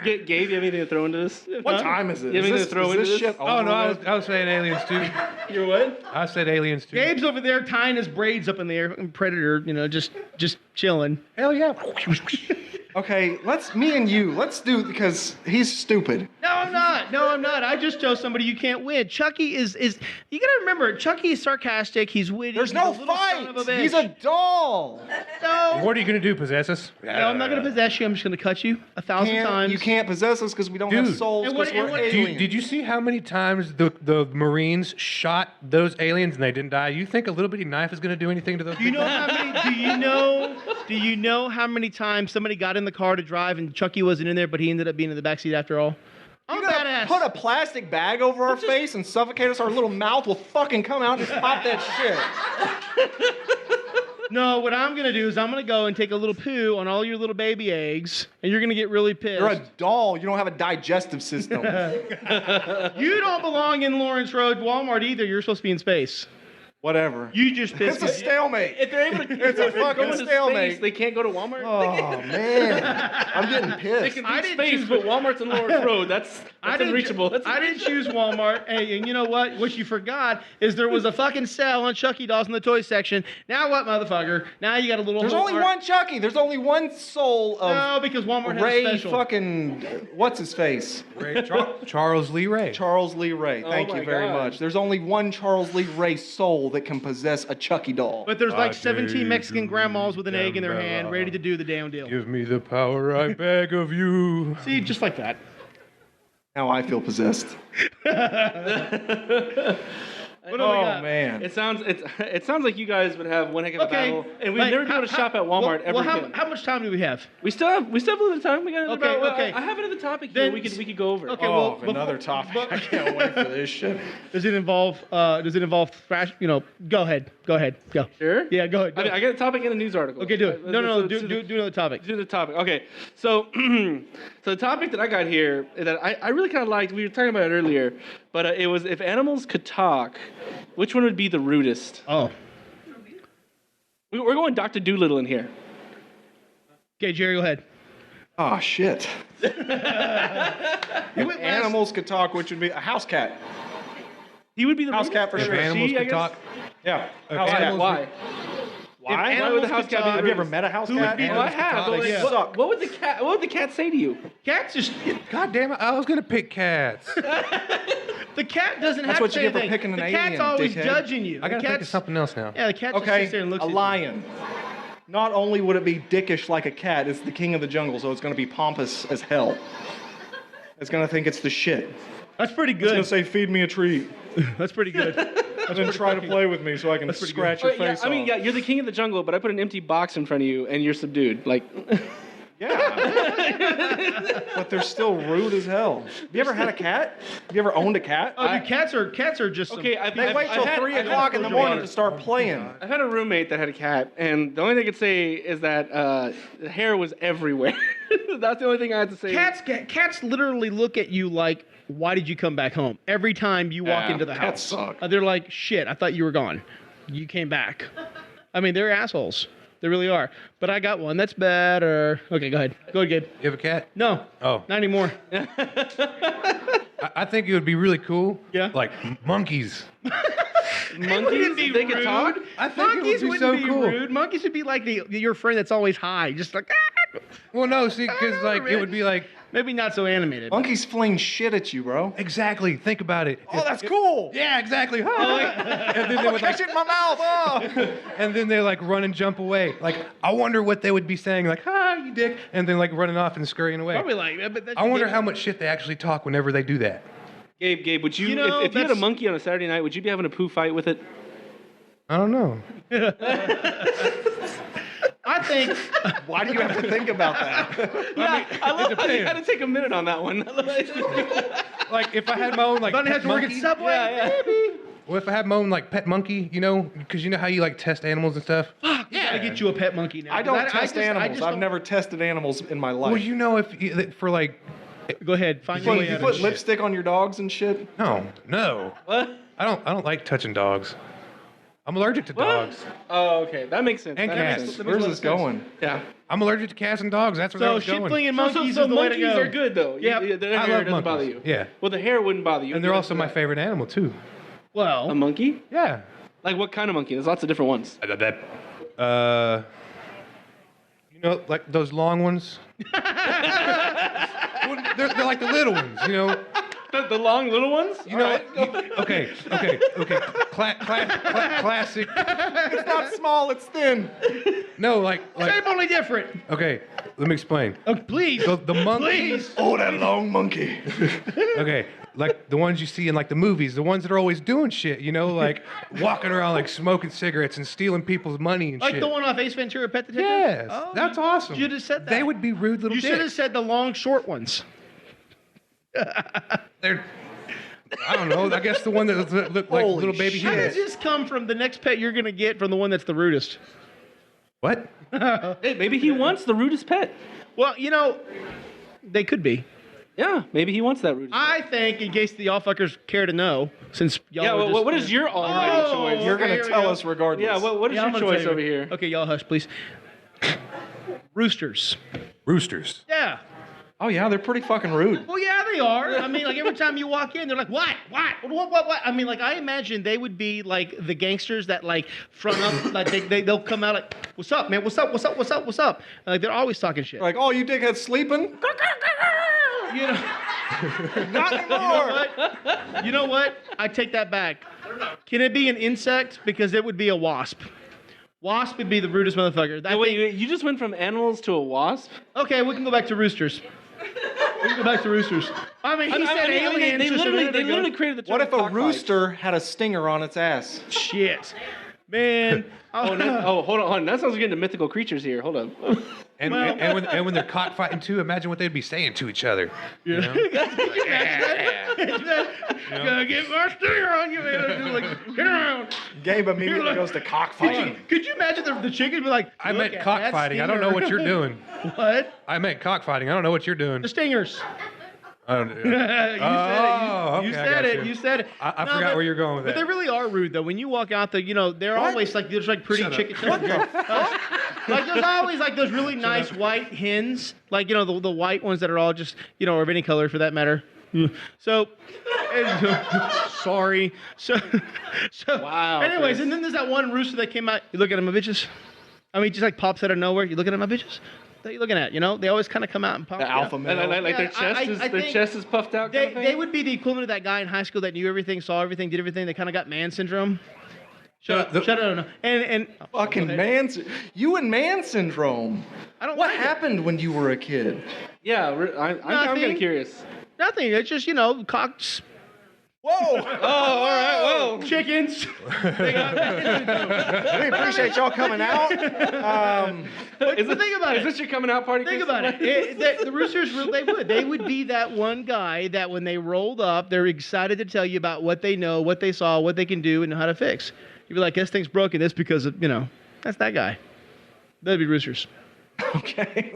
Gabe, you have anything to throw into this? What time is it? You have Is anything this, to throw is into this this? shit Oh over no, with? I was saying aliens too. You're what? I said aliens too. Gabe's over there tying his braids up in the air, Predator, just chilling. Hell yeah. Okay, me and you, let's do, because he's stupid. No, I'm not. I just chose somebody you can't win. Chucky is you gotta remember, Chucky is sarcastic, he's witty. There's he's no a little son fight. of a bitch. He's a doll. No. What are you gonna do? Possess us? No, I'm not gonna possess you. I'm just gonna cut you 1,000 times. You can't possess us because we don't have Dude. souls And what- because we're and what- aliens. Did you see how many times the Marines shot those aliens and they didn't die? You think a little bitty knife is gonna do anything to those? Do you people? know how many? Do you know how many times somebody got in the car to drive and Chucky wasn't in there, but he ended up being in the backseat after all? I'm You're gonna badass. put a plastic bag over our face and suffocate us? Our little mouth will fucking come out and just pop that shit. No, what I'm gonna do is I'm gonna go and take a little poo on all your little baby eggs, and you're gonna get really pissed. You're a doll. You don't have a digestive system. You don't belong in Lawrence Road Walmart either. You're supposed to be in space. Whatever. You just pissed It's a me. stalemate. If they're able to, It's a if they're fucking going to stalemate. space, they can't go to Walmart. Oh man, I'm getting They pissed. can I do didn't space, choose- but Walmart's in Lawrence Road. That's unreachable. I didn't choose Walmart. And you know what? What you forgot is there was a fucking sale on Chucky dolls in the toy section. Now what, motherfucker? Now you got a little. There's whole only art- one Chucky. There's only one soul of No, because Walmart has a Ray special. fucking what's his face? Charles Lee Ray. Charles Lee Ray. Thank my you very God. much. There's only one Charles Lee Ray soul that can possess a Chucky doll. But there's like I 17 dare Mexican you, grandmas with an egg in their Gambella. hand, ready to do the damn deal. Give me the power I beg of you. See, just like that. Now I feel possessed. What do we Oh got? man. It sounds like you guys would have one heck of a Okay. battle, and we'd like, never be able to shop at Walmart ever well, again. how much time do we have? We still have a little bit of time. We got Okay, okay. I have another topic Then- here. We could go over. Okay, Oh, well, another before- topic. but- I can't wait for this shit. Does it involve thrash? Go ahead. Go. Sure. Yeah, go ahead. Go. I got a topic in a news article. Okay, do it. No. Let's Do another topic. do the topic. Okay, so so the topic that I got here that I really kind of liked. We were talking about it earlier, but it was if animals could talk, which one would be the rudest? Oh. We're going Dr. Doolittle in here. Okay, Jerry, go ahead. Oh shit. You If went last- animals could talk, which would be a house cat. He would be the House rudest? cat for If sure. animals She, I could guess? talk. Yeah. If House cat. animals Why? Why? If Why animals would the house could cat be talk- the Have you ever rudest? met a house Who would cat? be- Well, I have. But They like, suck. what would the cat say to you? Cats just God damn it! I was gonna pick cats. the cat doesn't That's have what to you say get for anything. picking an The cat's alien, always dickhead. judging you. I The gotta think of cat's- something else now. Yeah, the cat just Okay, sits there and looks a at you. lion. Not only would it be dickish like a cat, it's the king of the jungle, so it's going to be pompous as hell. It's gonna think it's the shit. That's pretty It's gonna good. say, "Feed me a treat," That's pretty good. and then try to play with me so I can scratch your face I mean, off. yeah, you're the king of the jungle, but I put an empty box in front of you, and you're subdued. Like, Yeah. But they're still rude as hell. Have you ever had a cat? Have you ever owned a cat? Oh, dude, cats are just okay, They wait till 3 o'clock in the morning to start playing. I've had a roommate that had a cat, and the only thing I could say is that the hair was everywhere. That's the only thing I had to say. Cats literally look at you like, why did you come back home? Every time you walk Yeah, into the cats house. suck. They're like, shit, I thought you were gone. You came back. I mean, they're assholes. They really are. But I got one. That's better. Okay, go ahead. Go ahead, Gabe. You have a cat? No. Oh. Not anymore. I think it would be really cool. Yeah. Like monkeys. Monkeys, be they could rude. talk. I think Monkeys it would be so wouldn't be cool. rude. Monkeys would be like your friend that's always high. Just like, ah! Well, no, see, because like man. it would be like Maybe not so animated. Monkeys fling shit at you, bro. exactly. Think about it. Oh, that's cool. Yeah, exactly. and then they would Catch like, it in my mouth. Oh. and then they like run and jump away. Like I wonder what they would be saying, like "Hi, you dick," and then like running off and scurrying away. Probably like, but that's I wonder how much shit they actually talk whenever they do that. Gabe, would you, You know, if you had a that's- monkey on a Saturday night, would you be having a poo fight with it? I don't know. I think. Why do you have to think about that? Yeah, I love how you depends. had to take a minute on that one. Like if I had my own like Don't pet have to work at monkey, Subway. Yeah. well, if I had my own like pet monkey, you know, because you know how you like test animals and stuff. Fuck, you gotta get you a pet monkey now. I don't 'cause test animals. just I've don't- never tested animals in my life. Well, you know, if you, for like Go ahead, find your you way put, out you of put it. lipstick on your dogs and shit? no. What? I don't like touching dogs. I'm allergic to dogs. Oh, okay, that makes sense. And that cats. Makes sense. Where's this going? Yeah. I'm allergic to cats and dogs. That's where I So was shit going. flinging So monkeys so is the way monkeys to go. are good though. Yep. Their I hair love doesn't bother you. monkeys. Yeah. Well, the hair wouldn't bother you. And they're also my favorite animal too. A Well, monkey? Yeah. Like what kind of monkey? There's lots of different ones. You know, like those long ones. Well, they're like the little ones, you know. The long little ones? You know. Okay. Classic. It's not small, it's thin. No, like. shape only different. Okay. Let me explain. Oh, please. The monkeys. Please. Oh, that long monkey. Okay, like the ones you see in like the movies, the ones that are always doing shit, you know, like walking around like smoking cigarettes and stealing people's money and Like shit. the one off Ace Ventura Pet Detective? Yes, Oh, that's awesome. You should have said that. They would be rude little You should have dicks. said the long, short ones. They're, I don't know. I guess the one that looked like Holy little baby How does heads. this come from the next pet you're gonna get from the one that's the rudest? What? Hey, maybe he wants the rudest pet. Well, you know, they could be. Yeah, maybe he wants that rudest pet. I think, in case the y'all fuckers care to know, since y'all Yeah, are well, just, what is your almighty Oh, choice? You're okay, going here to we tell go. us regardless. Yeah, what is Yeah, I'm your gonna choice tell you. over here? Okay, y'all hush, please. Roosters. Roosters. Yeah. Oh, yeah, they're pretty fucking rude. Well, yeah, they are. I mean, like every time you walk in, they're like, what? I mean, like I imagine they would be like the gangsters that like front up, like they'll come out like, what's up, man? What's up? And, like they're always talking shit. Like, oh, you dickheads sleeping? You know, Not anymore. you know what? I take that back. Can it be an insect? Because it would be a wasp. Wasp would be the rudest motherfucker. I Wait, think- you just went from animals to a wasp? Okay, we can go back to roosters. We can go back to roosters. I mean, he said aliens. They just a minute literally ago. created the term What if a cockfight. rooster had a stinger on its ass? Shit, man. Oh, hold on. That sounds like getting to mythical creatures here. Hold on. And, Well- and when they're cockfighting too, imagine what they'd be saying to each other. You know? Gonna get my stinger on you, man. Just like, get around. Gabe immediately goes to cockfighting. Could you imagine the chicken be like, I "Look meant at cockfighting. that I don't know what stinger." you're doing. What? I meant cockfighting. I don't know what you're doing. The stingers. I don't, You said it. Oh, You okay, I said got it. you. You said it. I No, forgot but- where you're going with But that. they really are rude, though. When you walk out, they're always like there's like pretty Shut up. chickens. Like there's always like those really nice white hens, like the white ones that are all just or of any color for that matter. So, sorry. So, Wow, Anyways, Chris. and then there's that one rooster that came out. You looking at my bitches? I mean, he just like pops out of nowhere. You looking at my bitches? What are you looking at? They always kind of come out and pop. The alpha male. Like their Yeah, their think chest is puffed out. Kind of thing? They would be the equivalent of that guy in high school that knew everything, saw everything, did everything. They kind of got man syndrome. Shut up. No. And Fucking go ahead. you and man syndrome. I don't What like it. happened when you were a kid? Yeah, I'm kind Nothing. of curious. Nothing. It's just cocks, Whoa! Oh, all right. Whoa. chickens. We appreciate y'all coming out. But think about it. Is this your coming out party? Think Chris? about it. The roosters, they would be that one guy that when they rolled up, they're excited to tell you about what they know, what they saw, what they can do, and know how to fix. You'd be like, this thing's broken. That's because of, that's that guy. That'd be roosters. Okay.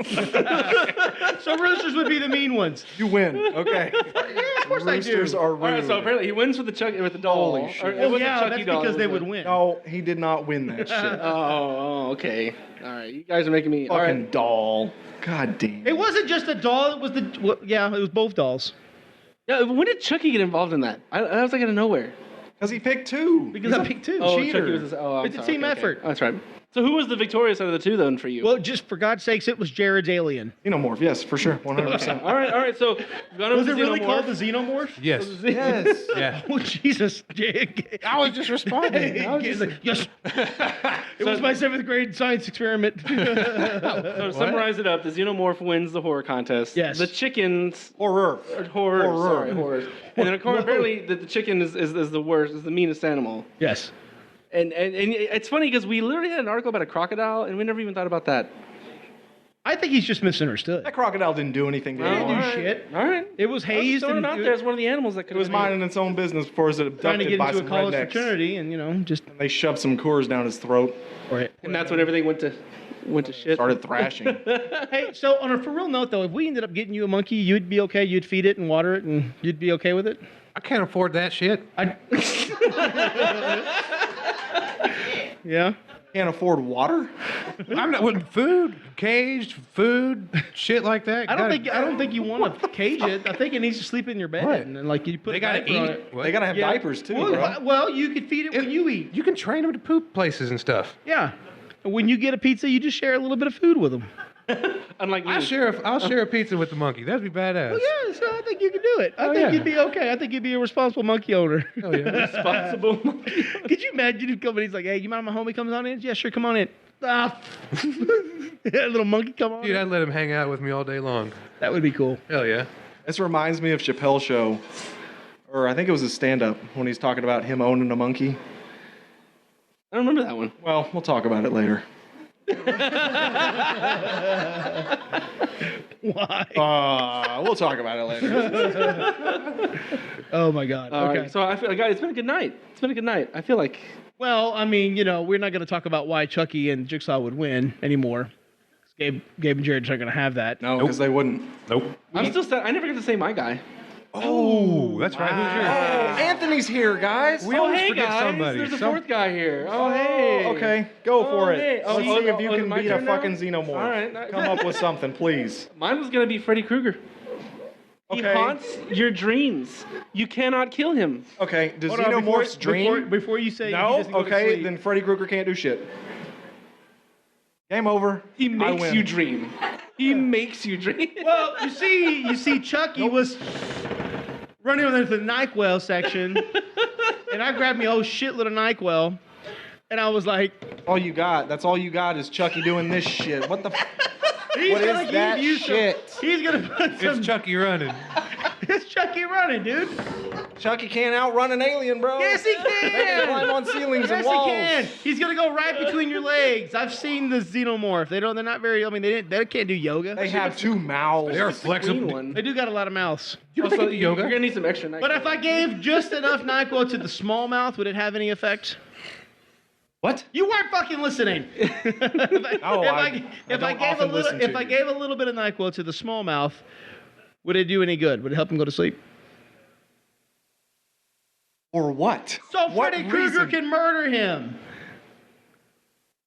So roosters would be the mean ones. You win. Okay. Yeah, of course Roosters I do. are rude. All right, so apparently he wins with the doll. Holy shit. Or it Well, wasn't yeah, Chucky that's doll, because it they was would a- win. No, he did not win that shit. Oh, okay. All right, you guys are making me. All Fucking right. doll. God damn. It wasn't just a doll. It was it was both dolls. Yeah, when did Chucky get involved in that? I was like out of nowhere. Because he picked two. Because I picked two. Oh, Cheater. Chucky was. I'm It's a sorry, team okay. effort. Oh, that's right. So who was the victorious out of the two then for you? Well, just for God's sakes, it was Jared's alien. Xenomorph, yes, for sure. 100%. all right. So we've gone over Was the it really Xenomorph. called the Xenomorph? Yes. Yes. Yeah. Oh, Jesus. Jake. I was just responding. Yes. It was my 7th grade science experiment. So to summarize it up, the Xenomorph wins the horror contest. Yes. The chickens. Horror. Horror. Horror. Sorry, horrors. And then apparently the chicken is the worst, is the meanest animal. Yes. And it's funny because we literally had an article about a crocodile, and we never even thought about that. I think he's just misunderstood. That crocodile didn't do anything to He didn't anyone. do shit. All right. It was I was just hazed throwing and it out there as one of the animals that could It was minding its own business before it was trying to abducted get by into a some college rednecks. fraternity and, just... They shoved some Coors down his throat. And that's when everything went to shit. Started thrashing. Hey, so on a for real note, though, if we ended up getting you a monkey, you'd be okay? You'd feed it and water it, and you'd be okay with it? I can't afford that shit. Yeah? Can't afford water? I'm not with food, caged food, shit like that. I don't think you want to cage it. I think it needs to sleep in your bed, What? and then you put They a gotta diaper on eat. it. What? They gotta have Yeah. diapers too, bro. Well, you could feed it when you eat. You can train them to poop places and stuff. Yeah. And when you get a pizza, you just share a little bit of food with them. Unlike me. I'll share a pizza with the monkey. That'd be badass. Well, yeah, so I think you could do it. I think yeah. you'd be okay. I think you'd be a responsible monkey owner. Hell yeah. Responsible. Could you imagine if somebody's like, hey, you mind my homie comes on in? Yeah, sure, come on in. Ah. A little monkey come on Dude, in. I'd let him hang out with me all day long. That would be cool. Hell yeah. This reminds me of Chappelle's show, or I think it was his stand-up when he's talking about him owning a monkey. I don't remember that one. Well, we'll talk about it later. Why? We'll talk about it later. Oh, my God. All Okay. right. So I feel, guys, it's been a good night. It's been a good night. I feel like. Well, I mean, we're not going to talk about why Chucky and Jigsaw would win anymore. Gabe and Jared aren't going to have that. No, because they wouldn't. Nope. I'm still sad. I never get to say my guy. Oh, that's right. Who's yours? Anthony's here, guys. We always hey forget guys, somebody. there's a fourth guy here. Oh, Hey. hey. Okay, go for it. hey. Let's see if you is it can my beat a turn now? fucking xenomorph. All right. Come up with something, please. Mine was gonna be Freddy Krueger. He Okay. haunts your dreams. You cannot kill him. Okay, does Hold on, xenomorphs dream? Before you say he No? doesn't go to Okay, sleep. then Freddy Krueger can't do shit. Game over. He I makes win. you dream. He makes you dream. Well, you see, Chucky was running over to the NyQuil section, and I grabbed me a whole shitload of NyQuil, and I was like, All you got. That's all you got is Chucky doing this shit. What the he's What gonna is that give you shit? some. He's gonna put some. It's Chucky running. It's Chucky running, dude. Chucky can't outrun an alien, bro. Yes, he They can climb can. on ceilings Yes, and walls. he can. He's gonna go right between your legs. I've seen the xenomorph. They're not very. I mean, they can't do yoga. They have two mouths. They are Queen flexible. one. They do got a lot of mouths. You can Also, take it to yoga. You're gonna need some extra night. But if I gave just enough NyQuil to the small mouth, would it have any effect? What? You weren't fucking listening. if I don't gave often listen to if I you. gave a little bit of NyQuil to the small mouth, would it do any good? Would it help him go to sleep? Or what? So What Freddy Krueger reason? can murder him.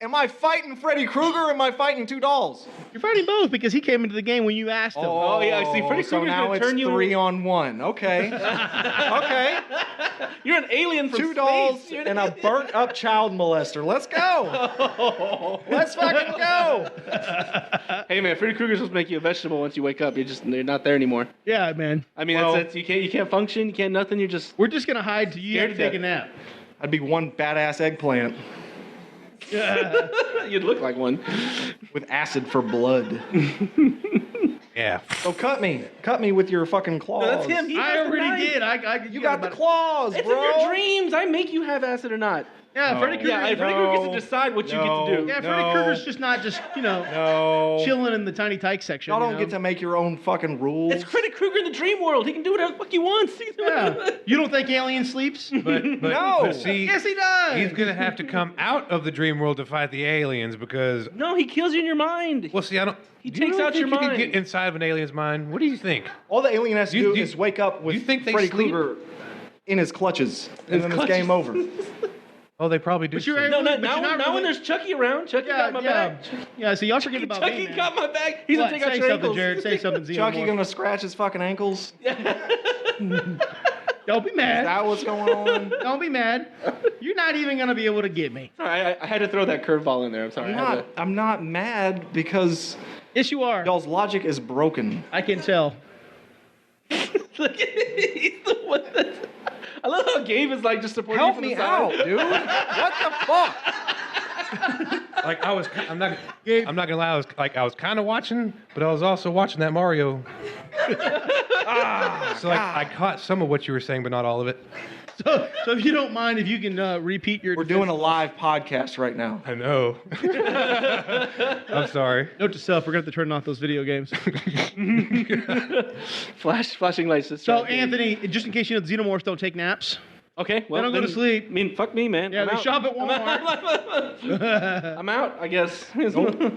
Am I fighting Freddy Krueger or am I fighting two dolls? You're fighting both because he came into the game when you asked him. Oh, yeah, I see. Freddy so Krueger's now gonna it's turn you- 3-on-1. Okay. Okay. You're an alien from Two space. dolls You're and a burnt up child molester. Let's go. Let's fucking go. Hey man, Freddy Krueger's supposed to make you a vegetable once you wake up. You're not there anymore. Yeah, man. I mean, Well- that's it. You can't function. You can't nothing. You're just. We're just gonna hide till you have to Scared take to a nap. I'd be one badass eggplant You'd look like one. with acid for blood. Yeah. So cut me with your fucking claws. No, that's him. He I has the already knife. did. You got the claws, It's bro. in your dreams. I make you have acid or not. Yeah, Freddy Krueger. Yeah, Freddy Krueger gets to decide what you get to do. Yeah, Freddy Krueger's just not just, No. chilling in the tiny tyke section. Y'all don't get to make your own fucking rules. It's Freddy Krueger in the dream world. He can do whatever the fuck he wants. He can do Yeah. whatever. You don't think Alien sleeps? But No. see, Yes, he does. he's gonna have to come out of the dream world to fight the aliens because. No, he kills you in your mind. Well, see, I don't. He do you takes really out think your you mind. can get inside of an alien's mind. What do you think? All the alien has to You- do you- is wake up with you think they Freddy sleep? Krueger in his clutches, and then it's clutches. game over. Oh, they probably do. But you're sleep. able- No, But you're not now when really- there's Chucky around, Chucky got my back. Yeah, so y'all forget about me, Chucky man. got my back. He's What? gonna take out Say your something, ankles. Jared. Say something, Chucky Xenomorph. gonna scratch his fucking ankles? Don't be Is mad. that what's going on? Don't be mad. You're not even gonna be able to get me. Sorry, I had to throw that curveball in there. I'm sorry. I'm not mad because Yes, you are. y'all's logic is broken. I can tell. Look, he's the one that's... I love how Gabe is like just supporting Help you from me the side. out, dude. What the fuck? Like I'm not gonna lie. I was kind of watching, but I was also watching that Mario. So I caught some of what you were saying, but not all of it. So if you don't mind, if you can repeat your. We're doing a live podcast right now. I know. I'm sorry. Note to self: we're gonna have to turn off those video games. Flashing lights. So Anthony, just in case you know, xenomorphs don't take naps. Okay, well They don't go to then- sleep. I mean, fuck me, man. Yeah, I'm they out. shop at Walmart. I'm out, I guess. All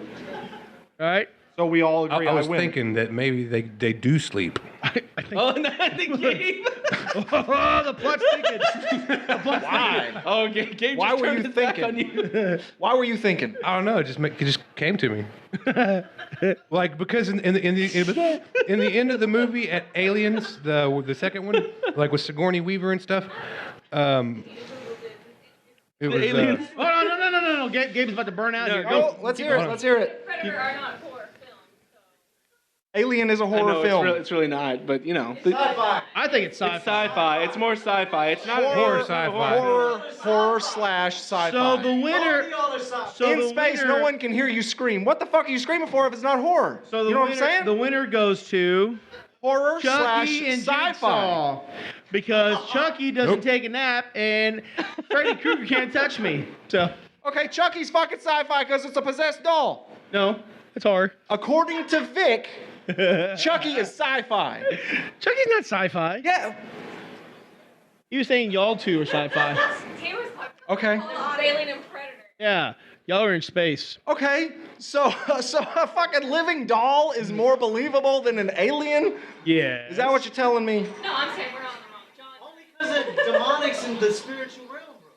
right. So we all agree I was win. thinking that maybe they do sleep. I think. Oh, no, I think Gabe. Oh, the plot's thickens. The plot's Why? Oh, Gabe Why just were turned you his back thinking? on you. Why were you thinking? I don't know. It just came to me. Like because in the end of the movie at Aliens, the second one, like with Sigourney Weaver and stuff, it was aliens. Oh no! Gabe's about to burn out here. Oh, let's hear it. Let's hear it. Predator are not horror films. So. Alien is a I horror know, film. It's really not, but you know. I think it's sci-fi. It's sci-fi. It's more sci-fi. It's not horror sci-fi. Horror slash sci-fi. So the winner. So in the space, winner, no one can hear you scream. What the fuck are you screaming for if it's not horror? So the you know winner, what I'm saying? The winner goes to horror slash Chucky and sci-fi. Jigsaw because Chucky doesn't take a nap and Freddy Krueger can't touch me. So Okay, Chucky's fucking sci-fi because it's a possessed doll. no, it's horror. According to Vic, Chucky is sci-fi. Chucky's not sci-fi. Yeah. He was saying y'all two are sci-fi. He was talking Okay. about Alien and Predator. Yeah, y'all are in space. Okay. So a fucking living doll is more believable than an alien? Yeah. Is that what you're telling me? No, I'm saying we're on the wrong. John. Because of demonics in the spiritual realm, bro.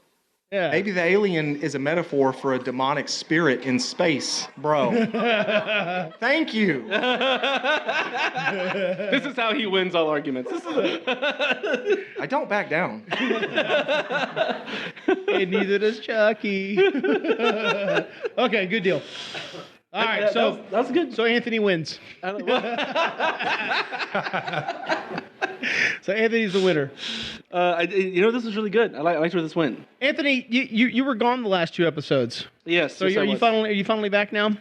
Yeah. Maybe the alien is a metaphor for a demonic spirit in space, bro. Thank you. This is how he wins all arguments. I don't back down. And neither does Chucky. Okay, good deal. All right, so that's good. so Anthony wins. I don't know. So Anthony's the winner. This is really good. I liked where this went. Anthony, you were gone the last two episodes. Yes. So yes, I are you was. finally back now?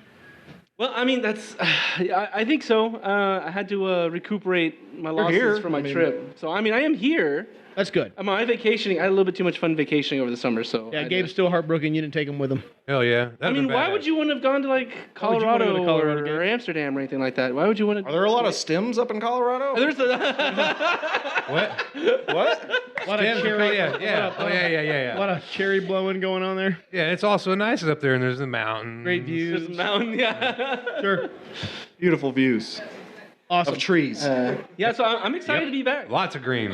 Well, I mean, that's. I think so. I had to recuperate my losses here. from my I mean- trip. So I mean, I am here. That's good. I'm vacationing. I had a little bit too much fun vacationing over the summer. So Yeah, I Gabe's did. still heartbroken you didn't take him with him. Hell yeah. I mean, why would you want to have gone to like Why would you wanna Colorado, go to Colorado, Gabe? or Amsterdam or anything like that? Why would you want to? Are there a lot of stems up in Colorado? There's a. What? What? What Stan's a cherry! yeah. Oh yeah. What a cherry blowing going on there. Yeah, it's also nice up there, and there's the mountain. Great There's views. a mountain. Yeah. Sure. Beautiful views Awesome. of trees. Yeah. So I'm excited to be back. Lots of green.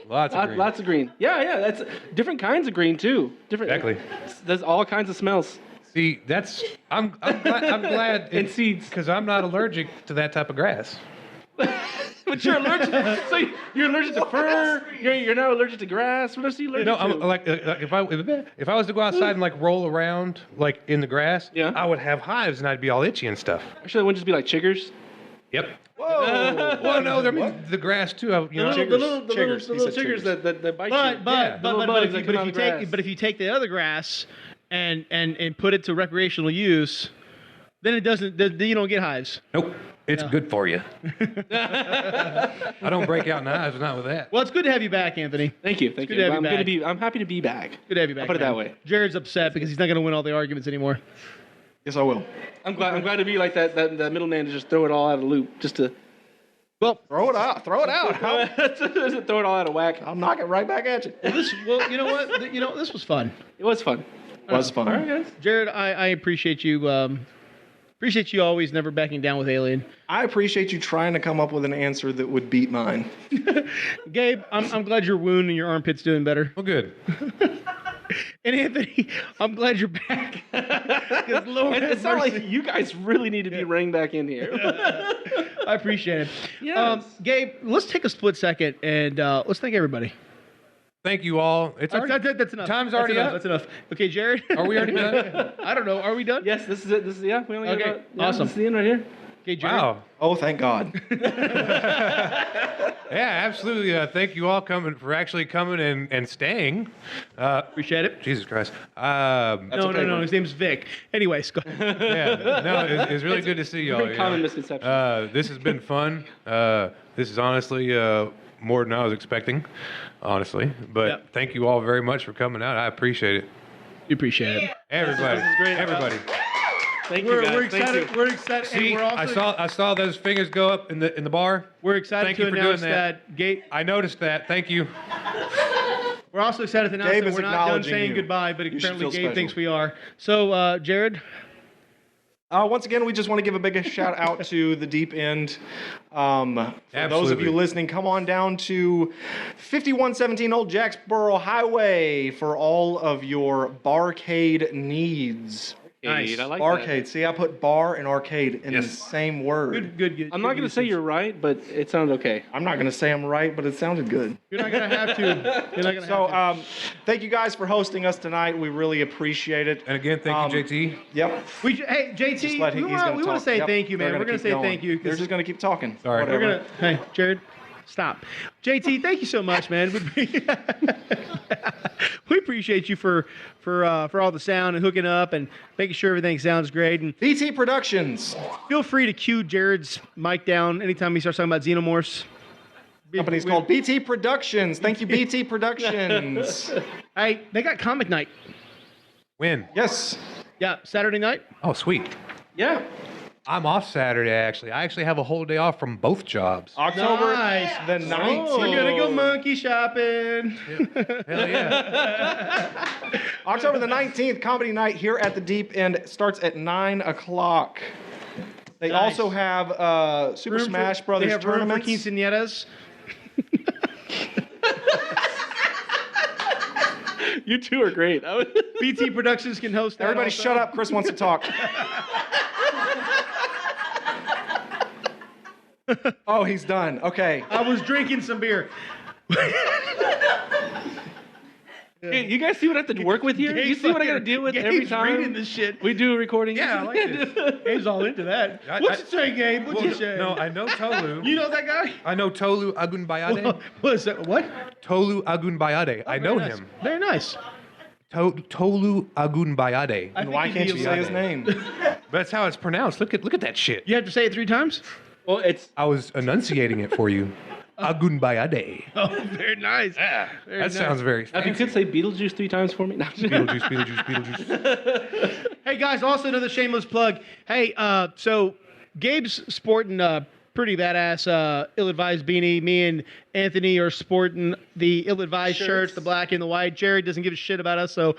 Lots of green. Lots of green. Yeah. That's different kinds of green too. Different. Exactly. There's all kinds of smells. See, I'm glad And seeds. because I'm not allergic to that type of grass. But you're allergic. So you're allergic to fur. You're not allergic to grass. What else are you allergic No, to? I'm like if I was to go outside and like roll around like in the grass, Yeah. I would have hives and I'd be all itchy and stuff. Actually, it wouldn't just be like chiggers. Yep. Whoa. Well, no, I mean the grass too. The little Chiggers. He said chiggers chiggers. that bite But you. but the little but bugs if that you, come out but of the grass. if you take the other grass and put it to recreational use, Then it doesn't. Then you don't get hives. Nope. It's good for you. I don't break out in hives, not with that. Well, it's good to have you back, Anthony. Thank you. Thank good you. to have you back. I'm happy to be back. Good to have you back. I'll put it man. that way. Jared's upset because he's not going to win all the arguments anymore. Yes, I will. I'm glad to be like that middleman to just throw it all out of the loop, just to Well, Throw it out. Throw it out. throw it all out of whack. I'll knock it right back at you. well, you know what? This was fun. It was fun. Was fun. All right, guys. Jared, I appreciate you. Appreciate you always never backing down with Alien. I appreciate you trying to come up with an answer that would beat mine. Gabe, I'm glad your wound in your armpit's doing better. Well, good. And Anthony, I'm glad you're back. 'Cause Lord have It's not mercy. like you guys really need to be reined back in here. I appreciate it. Yes. Gabe, let's take a split second and let's thank everybody. Thank you all. It's already, That's enough. Time's That's already enough. up. That's enough. Okay, Jared. Are we already done? I don't know. Are we done? Yes, this is it. We only got Okay, about, yeah, awesome. This is the end right here. Okay, Jared. Wow. Oh, thank God. Yeah, absolutely. Thank you all for actually coming and staying. Appreciate it. Jesus Christ. No. His name's Vic. Anyways, go. Yeah, no, it's really good to see y'all. Very you common know. misconception. This has been fun. This is honestly more than I was expecting, honestly. But Yep. thank you all very much for coming out. I appreciate it. You appreciate it. Everybody. This is great. Everybody. Thank you, We're guys. excited. Thank We're excited. See, and we're also, I saw those fingers go up in the bar. we're excited Thank to you for announce doing that. that Gabe. I noticed that. Thank you. We're also excited to announce Gabe that is we're not done acknowledging saying you. goodbye, but You should apparently feel Gabe special. thinks we are. So, Jared. Once again, we just want to give a big shout out to the Deep End. For those of Absolutely. you listening, come on down to 5117 Old Jacksboro Highway for all of your barcade needs. Nice. I like Barcade. See, I put bar and arcade in the Yes. same word. Good. I'm not going to say you're right, but it sounded okay. I'm not going to say I'm right, but it sounded good. You're not gonna have to. You're not gonna So, have to. thank you guys for hosting us tonight. We really appreciate it. And again, thank you, JT. Yep. Hey, JT, Just let we he's want gonna to talk. say Yep. thank you, man. They're We're gonna keep say going. thank you. They're just going to keep talking. Sorry. We're Whatever. gonna. Hey, Jared, stop. JT, thank you so much, man. We appreciate you for all the sound and hooking up and making sure everything sounds great. And BT Productions. feel free to cue Jared's mic down anytime he starts talking about xenomorphs. Company's called BT Productions. Thank you, BT Productions. Hey, they got comic night. When? Yes. Yeah, Saturday night. Oh, sweet. Yeah. I'm off Saturday, actually. I actually have a whole day off from both jobs. October Nice. the 19th. We're gonna go monkey shopping. Hell yeah. October the 19th, comedy night here at the Deep End starts at 9 o'clock. They Nice. also have Super Room Smash for, Brothers they have room for tournaments. quinceañeras. You two are great. BT Productions can host that. Everybody also. shut up. Chris wants to talk. Oh, he's done. Okay. I was drinking some beer. Hey, you guys see what I have to work with here? You see what I got to deal with every Gabe's time reading this shit. we do a recording? Yeah, I like this. Gabe's all into that. I- What's I- it say, Gabe? What's it say? No, I know Tolu. You know that guy? I know Tolu Agunbayade. What is that? What? Tolu Agunbayade. I know Very nice. him. Very nice. Tolu Agunbayade. And why can't you say his name? That's how it's pronounced. Look at that shit. You have to say it 3 times? Well, it's I was enunciating it for you. Agunbayade. Oh, very nice. Yeah, Very that nice. sounds very if you fancy. could say Beetlejuice 3 times for me. No. Beetlejuice, Beetlejuice, Beetlejuice. Hey, guys, also another shameless plug. Hey, so Gabe's sporting a pretty badass ill-advised beanie. Me and Anthony are sporting the ill-advised shirts, the black and the white. Jared doesn't give a shit about us, so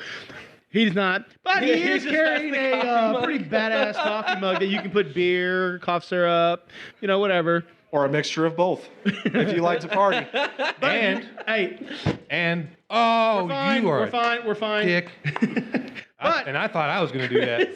he's not. But he Yeah, is he just carrying has the a coffee mug. pretty badass coffee mug that you can put beer, cough syrup, whatever. Or a mixture of both, if you like to party. And Hey, oh, fine, you are we're fine. We're fine. dick. But- And I thought I was going to do that.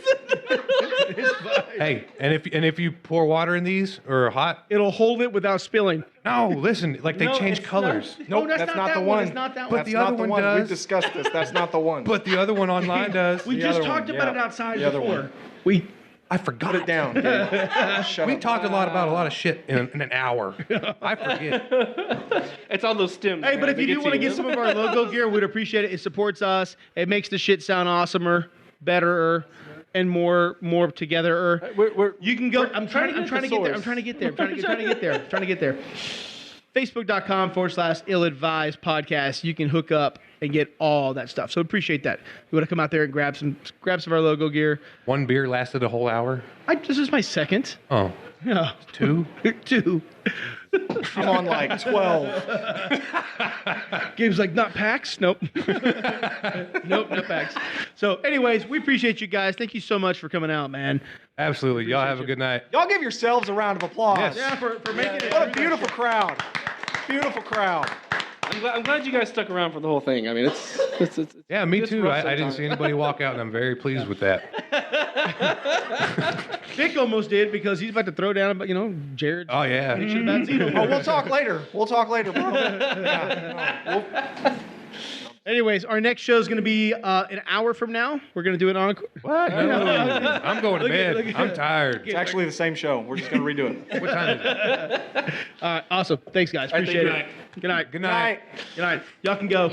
Hey, and if you pour water in these or hot, It'll hold it without spilling. no, listen, like they No, change it's colors. not- Nope, Oh, that's that's not not the that one. one. It's not that But one. the That's other not the one one. We've does. discussed this. That's not the one. But the other one online does. We The just other talked one, about yeah. it outside The other before. one. We I forgot Put it down. Gabe. Shut We up. talked a lot about a lot of shit in an hour. I forget. It's all those stems. Hey, man. but if They you do want to get some of our logo gear, we'd appreciate it. It supports us. It makes the shit sound awesomer, better. and more together. We're You can go. we're I'm trying to get there. I'm trying to get there. I'm trying to get there. Facebook.com/ill-advised podcast. You can hook up and get all that stuff. So appreciate that. You want to come out there and grab some of our logo gear. One beer lasted a whole hour. This is my second. Oh, Yeah. 2? 2. I'm on like 12. Gabe's like, not PAX? Nope. Nope, not PAX. So anyways, we appreciate you guys. Thank you so much for coming out, man. Absolutely. Y'all have a good night. Y'all give yourselves a round of applause. Yes. Yeah, for making it. What a beautiful crowd. Beautiful crowd. I'm glad you guys stuck around for the whole thing. I mean, it's Yeah, me it's too. rough I didn't sometimes. see anybody walk out, and I'm very pleased with that. Vic almost did because he's about to throw down, Jared. Oh, yeah. He should have seen him. Oh, we'll talk later. We'll talk later, bro. Yeah, no, Anyways, our next show is going to be an hour from now. We're going to do an encore. What? No. I'm going to bed. I'm tired. it's actually the same show. We're just going to redo it. What time is it? All right, awesome. Thanks, guys. Appreciate it. Good night. Good night. Good night. Y'all can go.